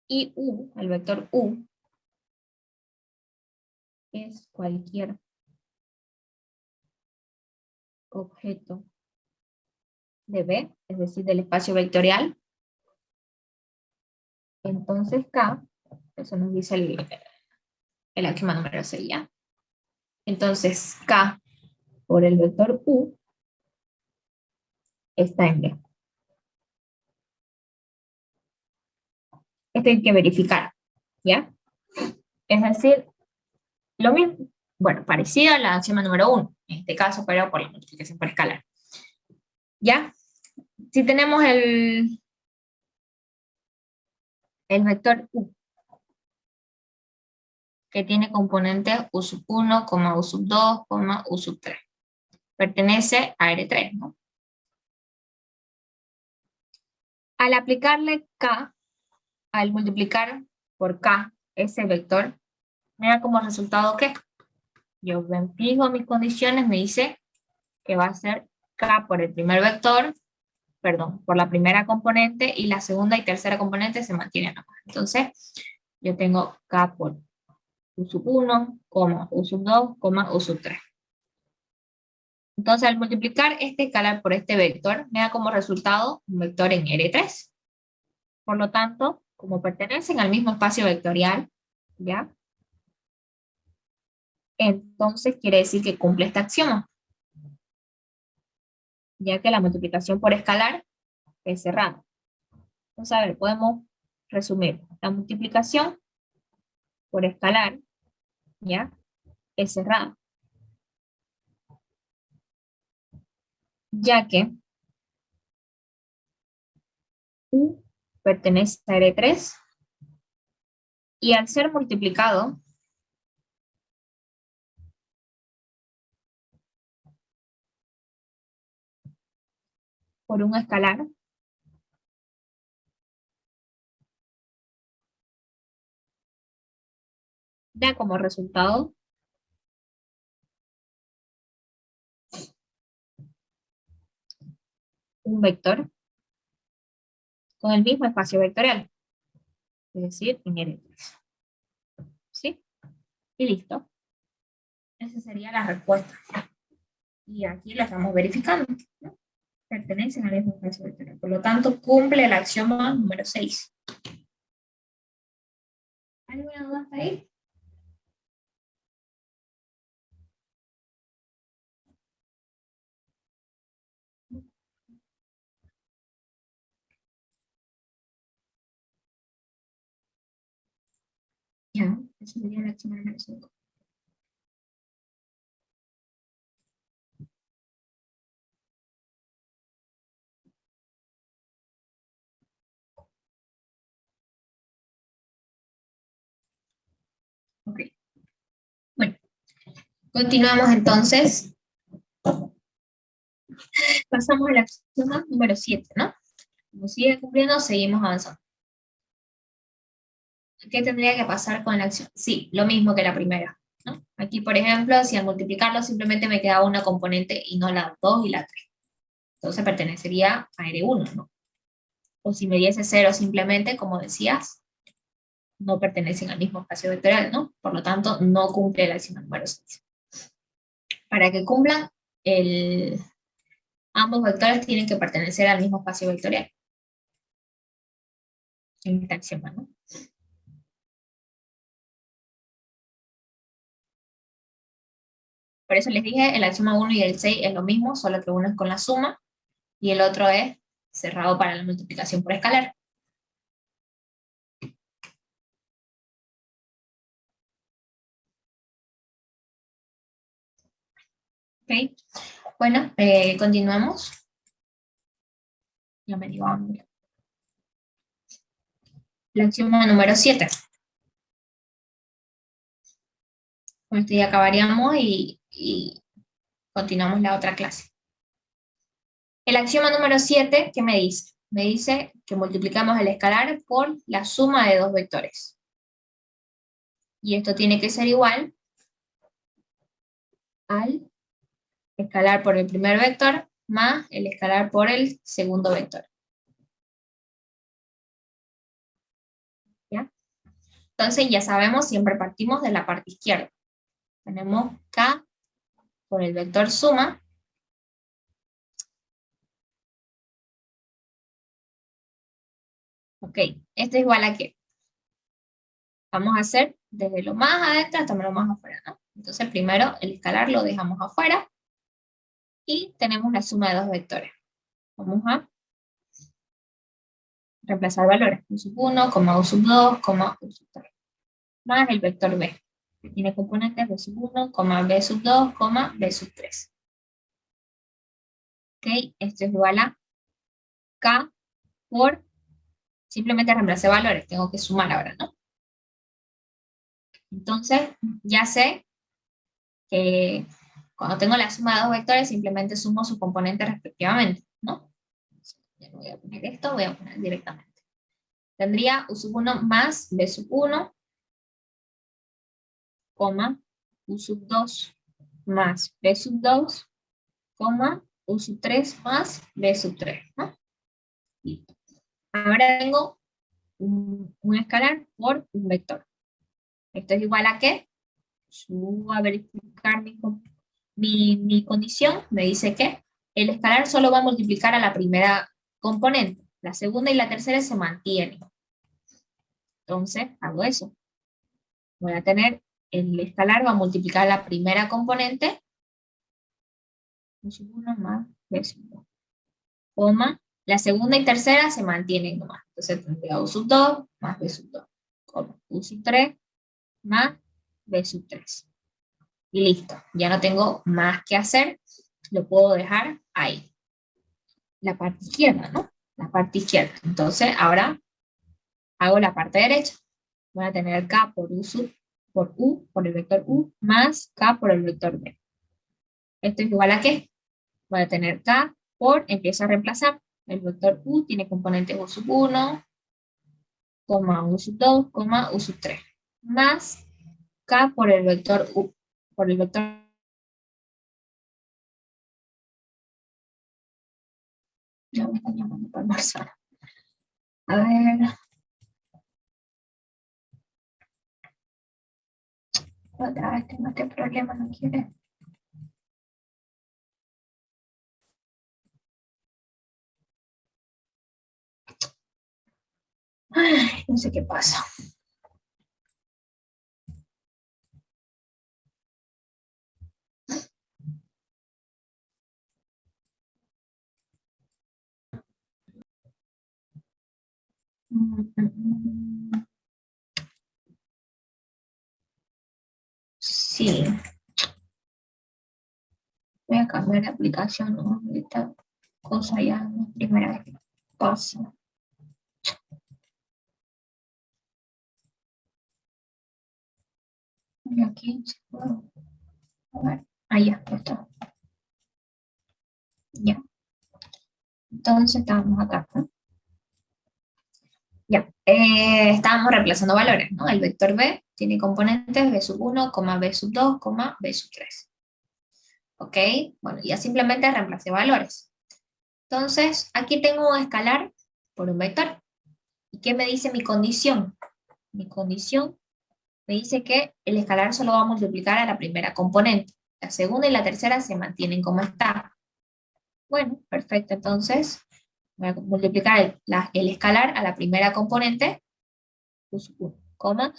y U, el vector U, es cualquier objeto de B, es decir, del espacio vectorial, entonces K, eso nos dice el axioma número 6, ¿ya? Entonces K por el vector U está en B. Esto hay que verificar, ¿ya? Es decir, lo mismo, bueno, parecido a la axioma número 1, en este caso, pero por la multiplicación por escalar. ¿Ya? Si tenemos el vector U, que tiene componentes U sub 1, U sub 2, U sub 3. Pertenece a R3, ¿no? Al aplicarle K, al multiplicar por K ese vector, me da como resultado que yo fijo mis condiciones, me dice que va a ser K por el primer vector, perdón, por la primera componente, y la segunda y tercera componente se mantienen acá. Entonces, yo tengo K por U sub 1, U sub 2, U sub 3. Entonces, al multiplicar este escalar por este vector, me da como resultado un vector en R3. Por lo tanto, como pertenecen al mismo espacio vectorial, ¿ya? Entonces quiere decir que cumple este axioma, ya que la multiplicación por escalar es cerrada. Entonces, a ver, podemos resumir. La multiplicación por escalar, ¿ya?, es cerrada. ya que U pertenece a R3 y al ser multiplicado por un escalar, da como resultado un vector con el mismo espacio vectorial, es decir, en R3. ¿Sí? Y listo. Esa sería la respuesta. Y aquí la estamos verificando, ¿no? Pertenecen al mismo espacio vectorial. Por lo tanto, cumple el axioma número 6. ¿Alguna duda hasta ahí? Ya, ese sería el axioma número 5. Ok. Bueno, continuamos entonces. Pasamos al axioma número 7, ¿no? Como sigue cumpliendo, seguimos avanzando. ¿Qué tendría que pasar con la acción? Sí, lo mismo que la primera, ¿no? Aquí, por ejemplo, si al multiplicarlo simplemente me quedaba una componente y no la 2 y la 3. Entonces pertenecería a R1, ¿no? O si me diese 0 simplemente, como decías, no pertenecen al mismo espacio vectorial, ¿no? Por lo tanto, no cumple el axioma número 6. Para que cumplan, ambos vectores tienen que pertenecer al mismo espacio vectorial. En esta axioma, ¿no? Por eso les dije, el axioma 1 y el 6 es lo mismo, solo que uno es con la suma y el otro es cerrado para la multiplicación por escalar. ¿Ok? Bueno, continuamos. Ya me dio hambre. El axioma número 7. Con esto ya acabaríamos y continuamos la otra clase. El axioma número 7, ¿qué me dice? Me dice que multiplicamos el escalar por la suma de dos vectores. Y esto tiene que ser igual al escalar por el primer vector más el escalar por el segundo vector. ¿Ya? Entonces ya sabemos, siempre partimos de la parte izquierda. Tenemos K por el vector suma. Ok, esto es igual a ¿qué? Vamos a hacer desde lo más adentro hasta lo más afuera, ¿no? Entonces primero el escalar lo dejamos afuera y tenemos la suma de dos vectores. Vamos a reemplazar valores. U sub 1, U sub 2, U sub 3. Más el vector B, que tiene componentes B sub 1, B sub 2, B sub 3. Ok, esto es igual a K por, simplemente reemplacé valores, tengo que sumar ahora, ¿no? Entonces, ya sé que cuando tengo la suma de dos vectores, simplemente sumo sus componentes respectivamente, ¿no? Ya no voy a poner esto, voy a poner directamente. Tendría U sub 1 más B sub 1, U sub 2 más B sub 2, U sub 3 más B sub 3, ¿no? Listo. Ahora tengo un escalar por un vector. Esto es igual a ¿qué? Subo a verificar mi condición, me dice que el escalar solo va a multiplicar a la primera componente, la segunda y la tercera se mantienen. Entonces, hago eso. Voy a tener, el escalar va a multiplicar la primera componente, U sub 1 más B sub 2, coma, la segunda y tercera se mantienen nomás. Entonces tendría U sub 2 más B sub 2, coma, U sub 3 más B sub 3. Y listo, ya no tengo más que hacer, lo puedo dejar ahí. la parte izquierda, ¿no? La parte izquierda. Entonces, ahora hago la parte derecha. Voy a tener K por U, por el vector U, más K por el vector B. ¿Esto es igual a qué? Voy a tener K por, empiezo a reemplazar. El vector U tiene componentes U sub 1, U sub 2, U sub 3. Más K por el vector U. Por el vector... Ya me están llamando para almorzar. A ver... Otra vez tengo este problema, no quiere. Ay, no sé qué pasa. Sí, voy a cambiar de aplicación, ¿no? Esta cosa ya no es primera vez que pasa. Y aquí se puede. A ver, ahí ya está. Ya. Entonces estamos acá, ¿no? Ya. Estábamos reemplazando valores, ¿no? El vector B tiene componentes B sub 1, B sub 2, B sub 3. ¿Ok? Bueno, ya simplemente reemplacé valores. Entonces, aquí tengo un escalar por un vector. ¿Y qué me dice mi condición? Mi condición me dice que el escalar solo va a multiplicar a la primera componente. La segunda y la tercera se mantienen como está. Bueno, perfecto. Entonces, voy a multiplicar el escalar a la primera componente, pues, 1,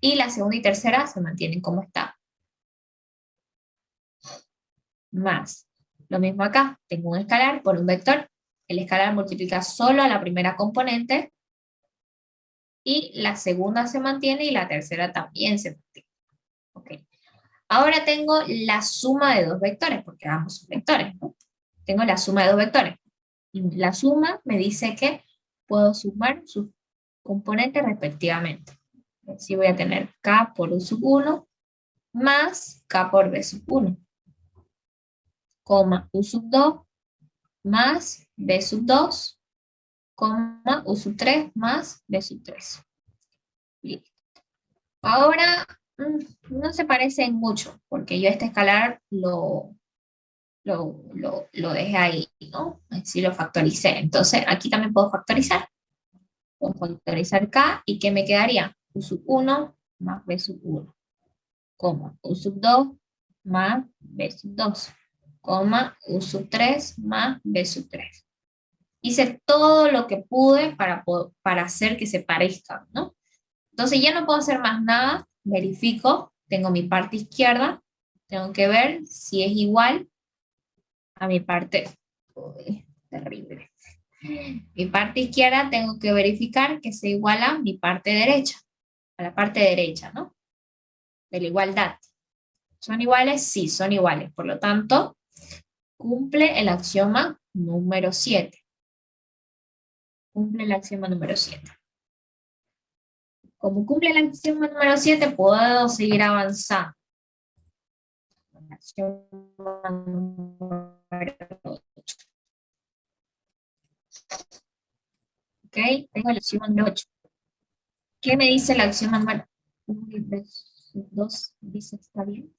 y la segunda y tercera se mantienen como está. Más. Lo mismo acá. Tengo un escalar por un vector. El escalar multiplica solo a la primera componente, y la segunda se mantiene y la tercera también se mantiene. Ok. Ahora tengo la suma de dos vectores, porque ambos son vectores, ¿no? Tengo la suma de dos vectores. Y la suma me dice que puedo sumar sus componentes respectivamente. Así voy a tener K por U sub 1 más K por B sub 1, U sub 2 más B sub 2, U sub 3 más B sub 3. Listo. Ahora, no se parecen mucho, porque yo este escalar lo dejé ahí, ¿no? Así lo factoricé. Entonces, aquí también puedo factorizar. Puedo factorizar K, ¿y qué me quedaría? U sub 1 más B sub 1, U sub 2 más B sub 2, U sub 3 más B sub 3. Hice todo lo que pude para hacer que se parezcan, ¿no? Entonces ya no puedo hacer más nada, verifico, tengo mi parte izquierda, tengo que ver si es igual a mi parte, uy, terrible. Mi parte izquierda tengo que verificar que sea igual a mi parte derecha, a la parte derecha, ¿no? De la igualdad. ¿Son iguales? Sí, son iguales. Por lo tanto, cumple el axioma número 7. Cumple el axioma número 7. Como cumple el axioma número 7, puedo seguir avanzando. El axioma número 8. ¿Ok? Tengo el axioma número 8. ¿Qué me dice el axioma número 2? Dice, ¿está bien?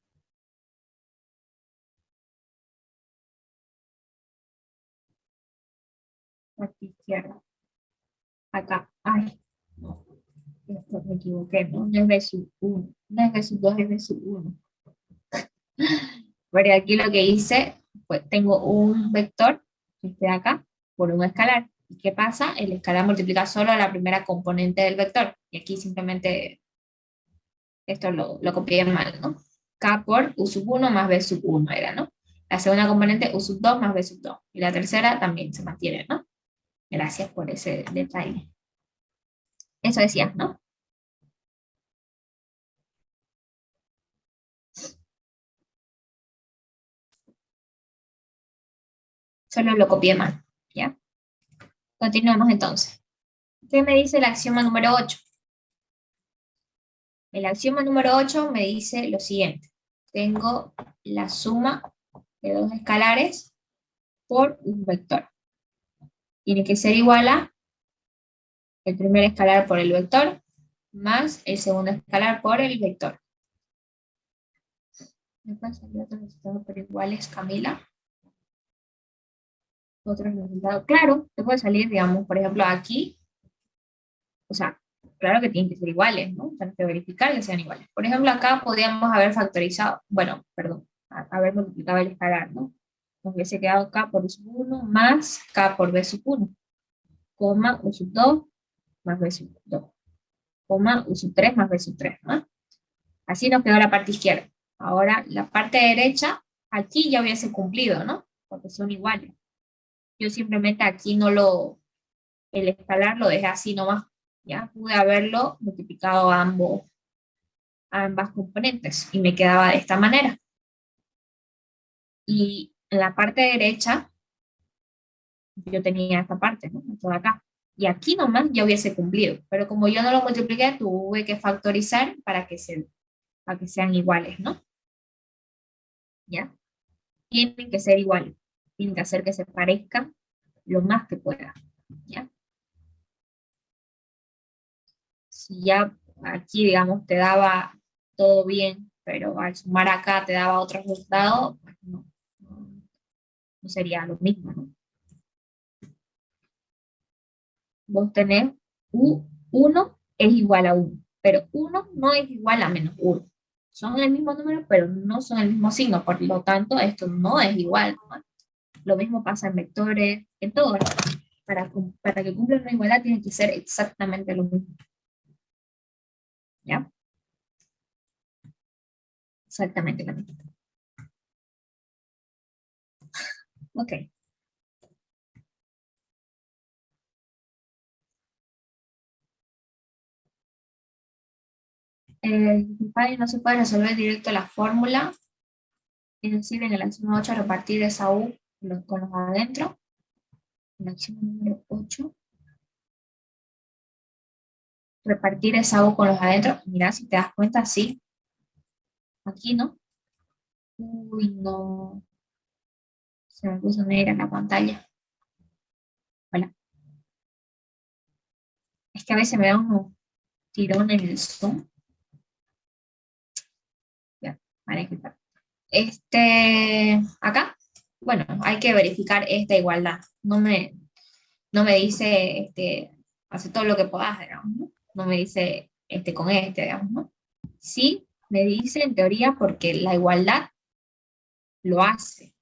Aquí izquierda. Acá. Ay, no. Esto me equivoqué. No, no es B sub 1. No es B sub 2, es B sub 1. Pero aquí lo que hice, pues tengo un vector, este de acá, por un escalar. ¿Y qué pasa? El escalar multiplica solo a la primera componente del vector. Y aquí simplemente esto lo copié mal, ¿no? K por U sub 1 más B sub 1 era, ¿no? La segunda componente U sub 2 más B sub 2. Y la tercera también se mantiene, ¿no? Gracias por ese detalle. Eso decías, ¿no? Solo lo copié mal. ¿Ya? Continuamos entonces. ¿Qué me dice el axioma número 8? El axioma número 8 me dice lo siguiente. Tengo la suma de dos escalares por un vector. Tiene que ser igual a el primer escalar por el vector más el segundo escalar por el vector. ¿Me pueden salir otros resultados pero iguales, Camila? Otros resultados. Claro, te puede salir, digamos, por ejemplo, aquí. O sea, claro que tienen que ser iguales, ¿no? Tienes que verificar que sean iguales. Por ejemplo, acá podríamos haber factorizado, bueno, perdón, haber multiplicado el escalar, ¿no? Nos hubiese quedado k por u sub 1 más k por b sub 1, coma u sub 2 más b sub 2, coma u sub 3 más b sub 3, ¿no? Así nos quedó la parte izquierda. Ahora, la parte derecha, aquí ya hubiese cumplido, ¿no? Porque son iguales. Yo simplemente aquí no lo, el escalar lo dejé así nomás. Ya pude haberlo multiplicado a ambas componentes y me quedaba de esta manera. Y en la parte derecha yo tenía esta parte, ¿no? Esto de acá. Y aquí nomás ya hubiese cumplido, pero como yo no lo multipliqué, tuve que factorizar para que sean iguales, ¿no? ¿Ya? Tienen que ser iguales, tienen que hacer que se parezcan lo más que pueda, ¿ya? Si ya aquí, digamos, te daba todo bien, pero al sumar acá te daba otro resultado, pues no sería lo mismo, ¿no? Vos tenés U1 es igual a 1, pero 1 no es igual a menos 1. Son el mismo número, pero no son el mismo signo, por lo tanto, esto no es igual, ¿no? Lo mismo pasa en vectores, en todo. Para que cumpla una igualdad tiene que ser exactamente lo mismo, ¿ya? Exactamente lo mismo. Ok. Padre, no se puede resolver directo la fórmula, es decir, en el axioma 8 repartir esa U con los adentro. El axioma número 8, repartir esa U con los adentro. Mira, si te das cuenta, sí. Aquí, ¿no? Uy, no. Se me puso negra en la pantalla. Hola. Es que a veces me da unos tirones en el Zoom. Ya, vale, quitar. Acá, bueno, hay que verificar esta igualdad. No me dice, hace todo lo que puedas, digamos, ¿no? No me dice, con digamos, ¿no? Sí, me dice en teoría porque la igualdad lo hace,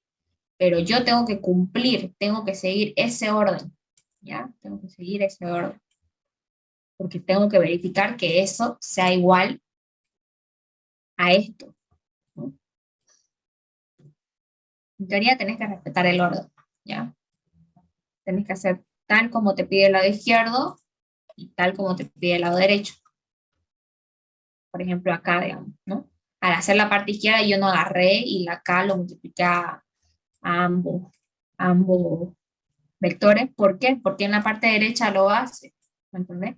pero yo tengo que cumplir, tengo que seguir ese orden, ¿ya? Tengo que seguir ese orden, porque tengo que verificar que eso sea igual a esto, ¿no? En teoría tenés que respetar el orden, ¿ya? Tenés que hacer tal como te pide el lado izquierdo y tal como te pide el lado derecho. Por ejemplo, acá, digamos, ¿no? Al hacer la parte izquierda yo no agarré y acá lo multipliqué a ambos vectores. ¿Por qué? Porque en la parte derecha lo hace, ¿me entendés?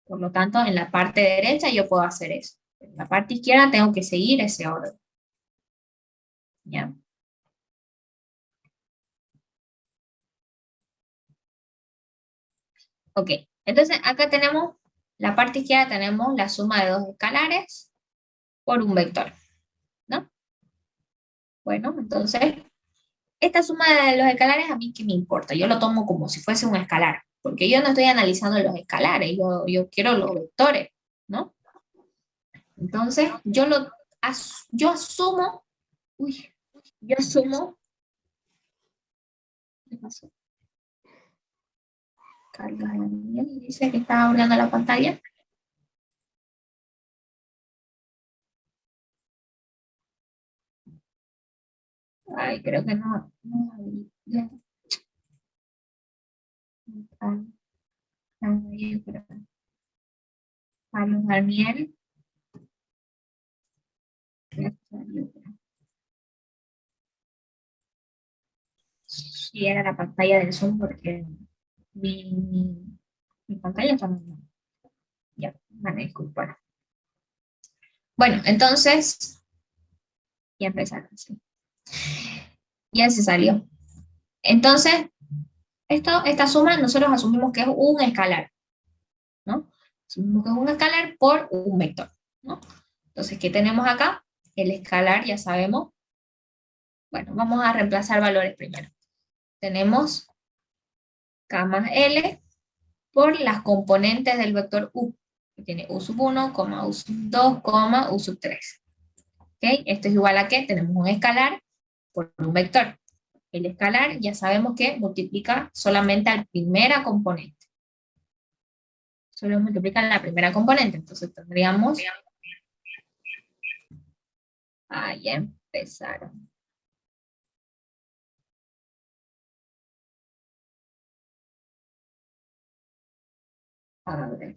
Por lo tanto, en la parte derecha yo puedo hacer eso. En la parte izquierda tengo que seguir ese orden, ¿ya? Ok, entonces acá tenemos, la parte izquierda tenemos la suma de dos escalares por un vector, ¿no? Bueno, entonces, esta suma de los escalares a mí qué me importa, yo lo tomo como si fuese un escalar, porque yo no estoy analizando los escalares, yo quiero los vectores, ¿no? Entonces, yo asumo, uy, yo asumo, ¿qué pasó? Carlos Daniel dice que estaba abriendo la pantalla. Ay, creo que no ya, Carlos Daniel, Sí, era la pantalla del Zoom porque mi pantalla está normal. Ya, van a disculpar. Bueno, entonces, ya empezaron. Sí. Ya se salió. Entonces, esta suma nosotros asumimos que es un escalar, ¿no? Asumimos que es un escalar por un vector, ¿no? Entonces, ¿qué tenemos acá? El escalar, ya sabemos. Bueno, vamos a reemplazar valores primero. Tenemos K más L por las componentes del vector U, que tiene U sub 1, U sub 2, U sub 3. ¿Okay? Esto es igual a que tenemos un escalar por un vector. El escalar ya sabemos que multiplica solamente a la primera componente. Solo multiplica la primera componente. Entonces tendríamos... Ah, ya empezaron. A ver.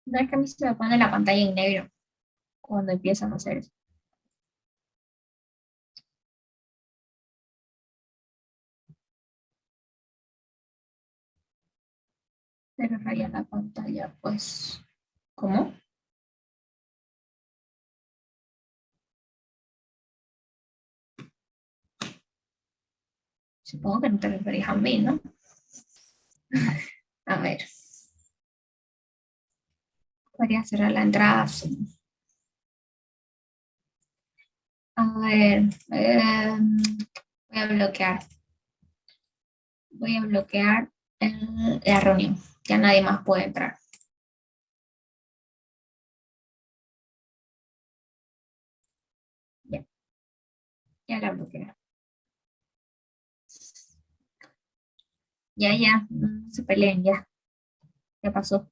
No es que a mí se me pone la pantalla en negro cuando empiezan a hacer eso. Pero raya la pantalla, pues... ¿Cómo? Supongo que no te referís a mí, ¿no? A ver. Podría cerrar la entrada. A ver. Voy a bloquear. Voy a bloquear la reunión. Ya nadie más puede entrar. Ya, ya la bloqueé. Ya, no se peleen, ya. Ya pasó.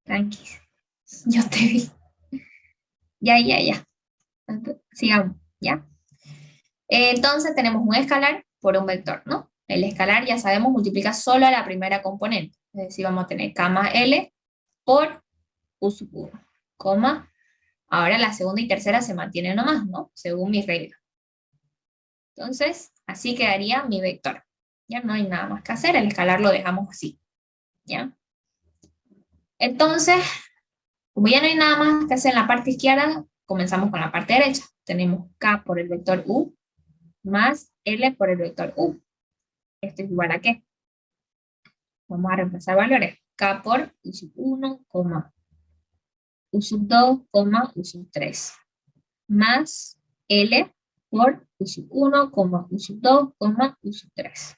Tranqui. Yo te vi. Ya. Sigamos, ¿ya? Entonces tenemos un escalar por un vector, ¿no? El escalar, ya sabemos, multiplica solo a la primera componente. Es decir, vamos a tener K más L por U sub 1, coma. Ahora la segunda y tercera se mantienen nomás, ¿no? Según mi regla. Entonces, así quedaría mi vector. Ya no hay nada más que hacer, el escalar lo dejamos así, ¿ya? Entonces, como ya no hay nada más que hacer en la parte izquierda, comenzamos con la parte derecha. Tenemos K por el vector U más L por el vector U. Esto es igual a ¿qué? Vamos a reemplazar valores. K por U sub 1, U sub 2, U sub 3. Más L por U sub 1, U sub 2, U sub 3.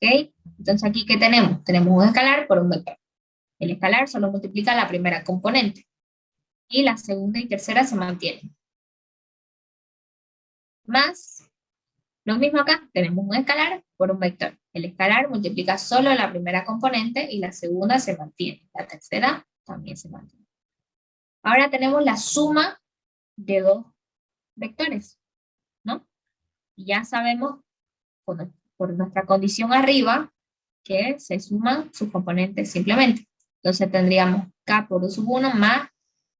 ¿Ok? Entonces aquí, ¿qué tenemos? Tenemos un escalar por un vector. El escalar solo multiplica la primera componente. Y la segunda y tercera se mantienen. Más, lo mismo acá, tenemos un escalar por un vector. El escalar multiplica solo la primera componente y la segunda se mantiene. La tercera también se mantiene. Ahora tenemos la suma de dos vectores, ¿no? Y ya sabemos por nuestra condición arriba que se suman sus componentes simplemente. Entonces tendríamos K por U sub 1 más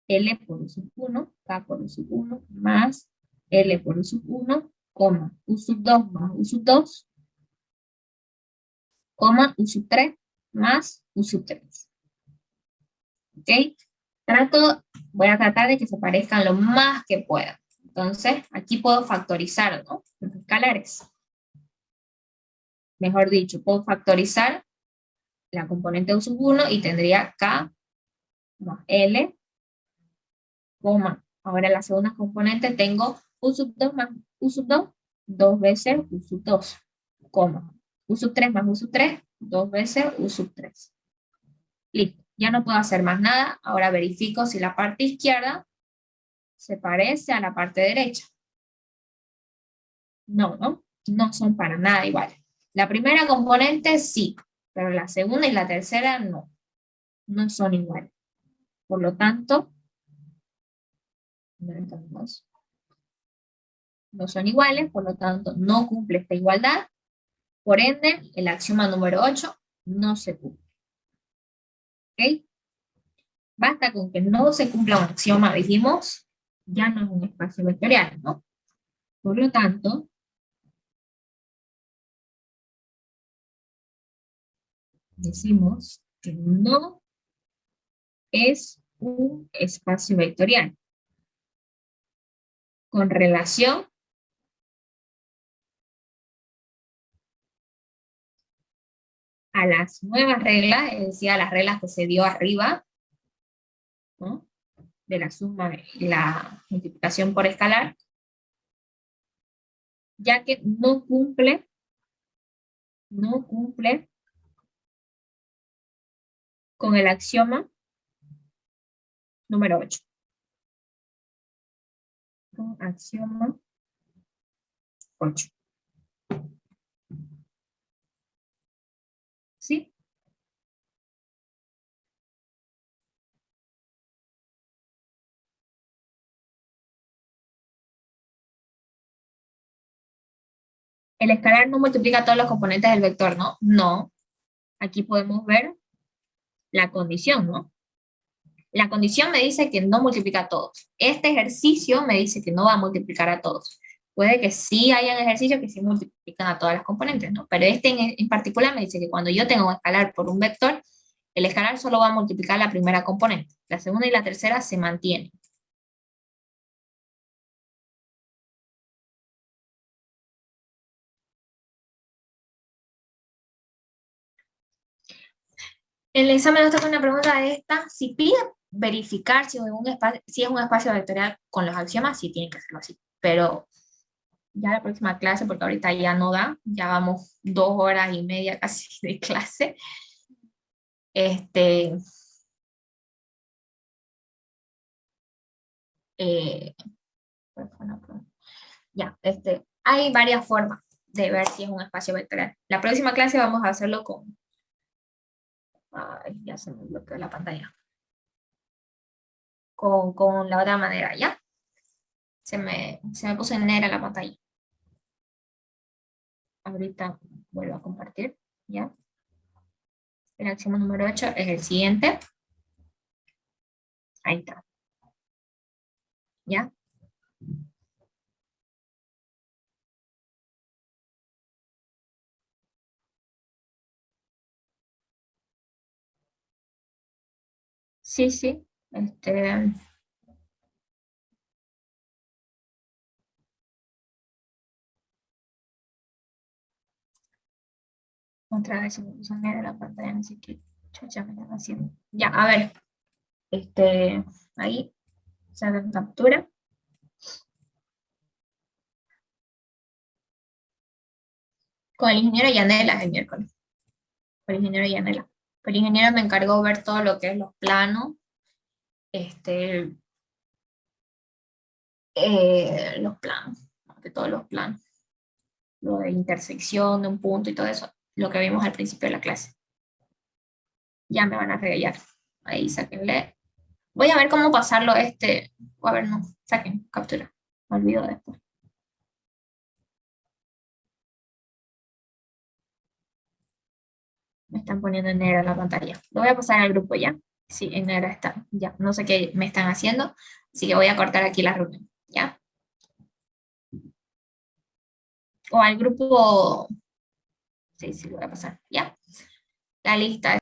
L por U sub 1, K por U sub 1 más L por U sub 1, U sub 2 más U sub 2, U sub 3 más U sub 3. ¿Ok? Voy a tratar de que se parezcan lo más que pueda. Entonces, aquí puedo factorizar, ¿no? Los escalares. Mejor dicho, puedo factorizar la componente U sub 1 y tendría K más L, ahora la segunda componente tengo U sub 2 más U sub 2, dos veces U sub 2, U sub 3 más U sub 3, dos veces U sub 3. Listo, ya no puedo hacer más nada. Ahora verifico si la parte izquierda se parece a la parte derecha. No son para nada iguales. La primera componente sí, pero la segunda y la tercera no son iguales. Por lo tanto, no son iguales, por lo tanto no cumple esta igualdad, por ende el axioma número 8 no se cumple. ¿Ok? Basta con que no se cumpla un axioma, dijimos, ya no es un espacio vectorial, ¿no? Por lo tanto, decimos que no es un espacio vectorial con relación a las nuevas reglas, es decir, a las reglas que se dio arriba, ¿no? De la suma y la multiplicación por escalar, ya que no cumple con el axioma número 8. Con axioma 8. ¿Sí? El escalar no multiplica todos los componentes del vector, ¿no? No. Aquí podemos ver la condición, ¿no? La condición me dice que no multiplica a todos. Este ejercicio me dice que no va a multiplicar a todos. Puede que sí hayan ejercicios que sí multiplican a todas las componentes, ¿no? Pero este en particular me dice que cuando yo tengo un escalar por un vector, el escalar solo va a multiplicar la primera componente. La segunda y la tercera se mantienen. El examen nos toca una pregunta de esta. Si pide verificar si es un espacio vectorial con los axiomas, sí tiene que hacerlo así. Pero ya la próxima clase, porque ahorita ya no da, ya vamos 2 horas y media casi de clase. Este, eh, ya, hay varias formas de ver si es un espacio vectorial. La próxima clase vamos a hacerlo con, ay, ya se me bloqueó la pantalla, con la otra manera, ¿ya? Se me puso en negra la pantalla. Ahorita vuelvo a compartir, ¿ya? El axioma número 8 es el siguiente. Ahí está. ¿Ya? Sí, sí. Otra vez se me puso en negra la pantalla, no sé qué chucha me están haciendo. Ya, a ver. Ahí, sacan captura. Con el ingeniero Yanela el miércoles. Con el ingeniero Yanela. El ingeniero me encargó ver todo lo que es los planos, los planos, que todos los planos, lo de intersección de un punto y todo eso, lo que vimos al principio de la clase. Ya me van a regallar. Ahí, sáquenle. Voy a ver cómo pasarlo o a ver, no, saquen captura. Me olvido después. Me están poniendo en negra la pantalla. Lo voy a pasar al grupo ya. Sí, en negra está. Ya, no sé qué me están haciendo, así que voy a cortar aquí la reunión. ¿Ya? O al grupo. Sí, sí, lo voy a pasar. ¿Ya? La lista.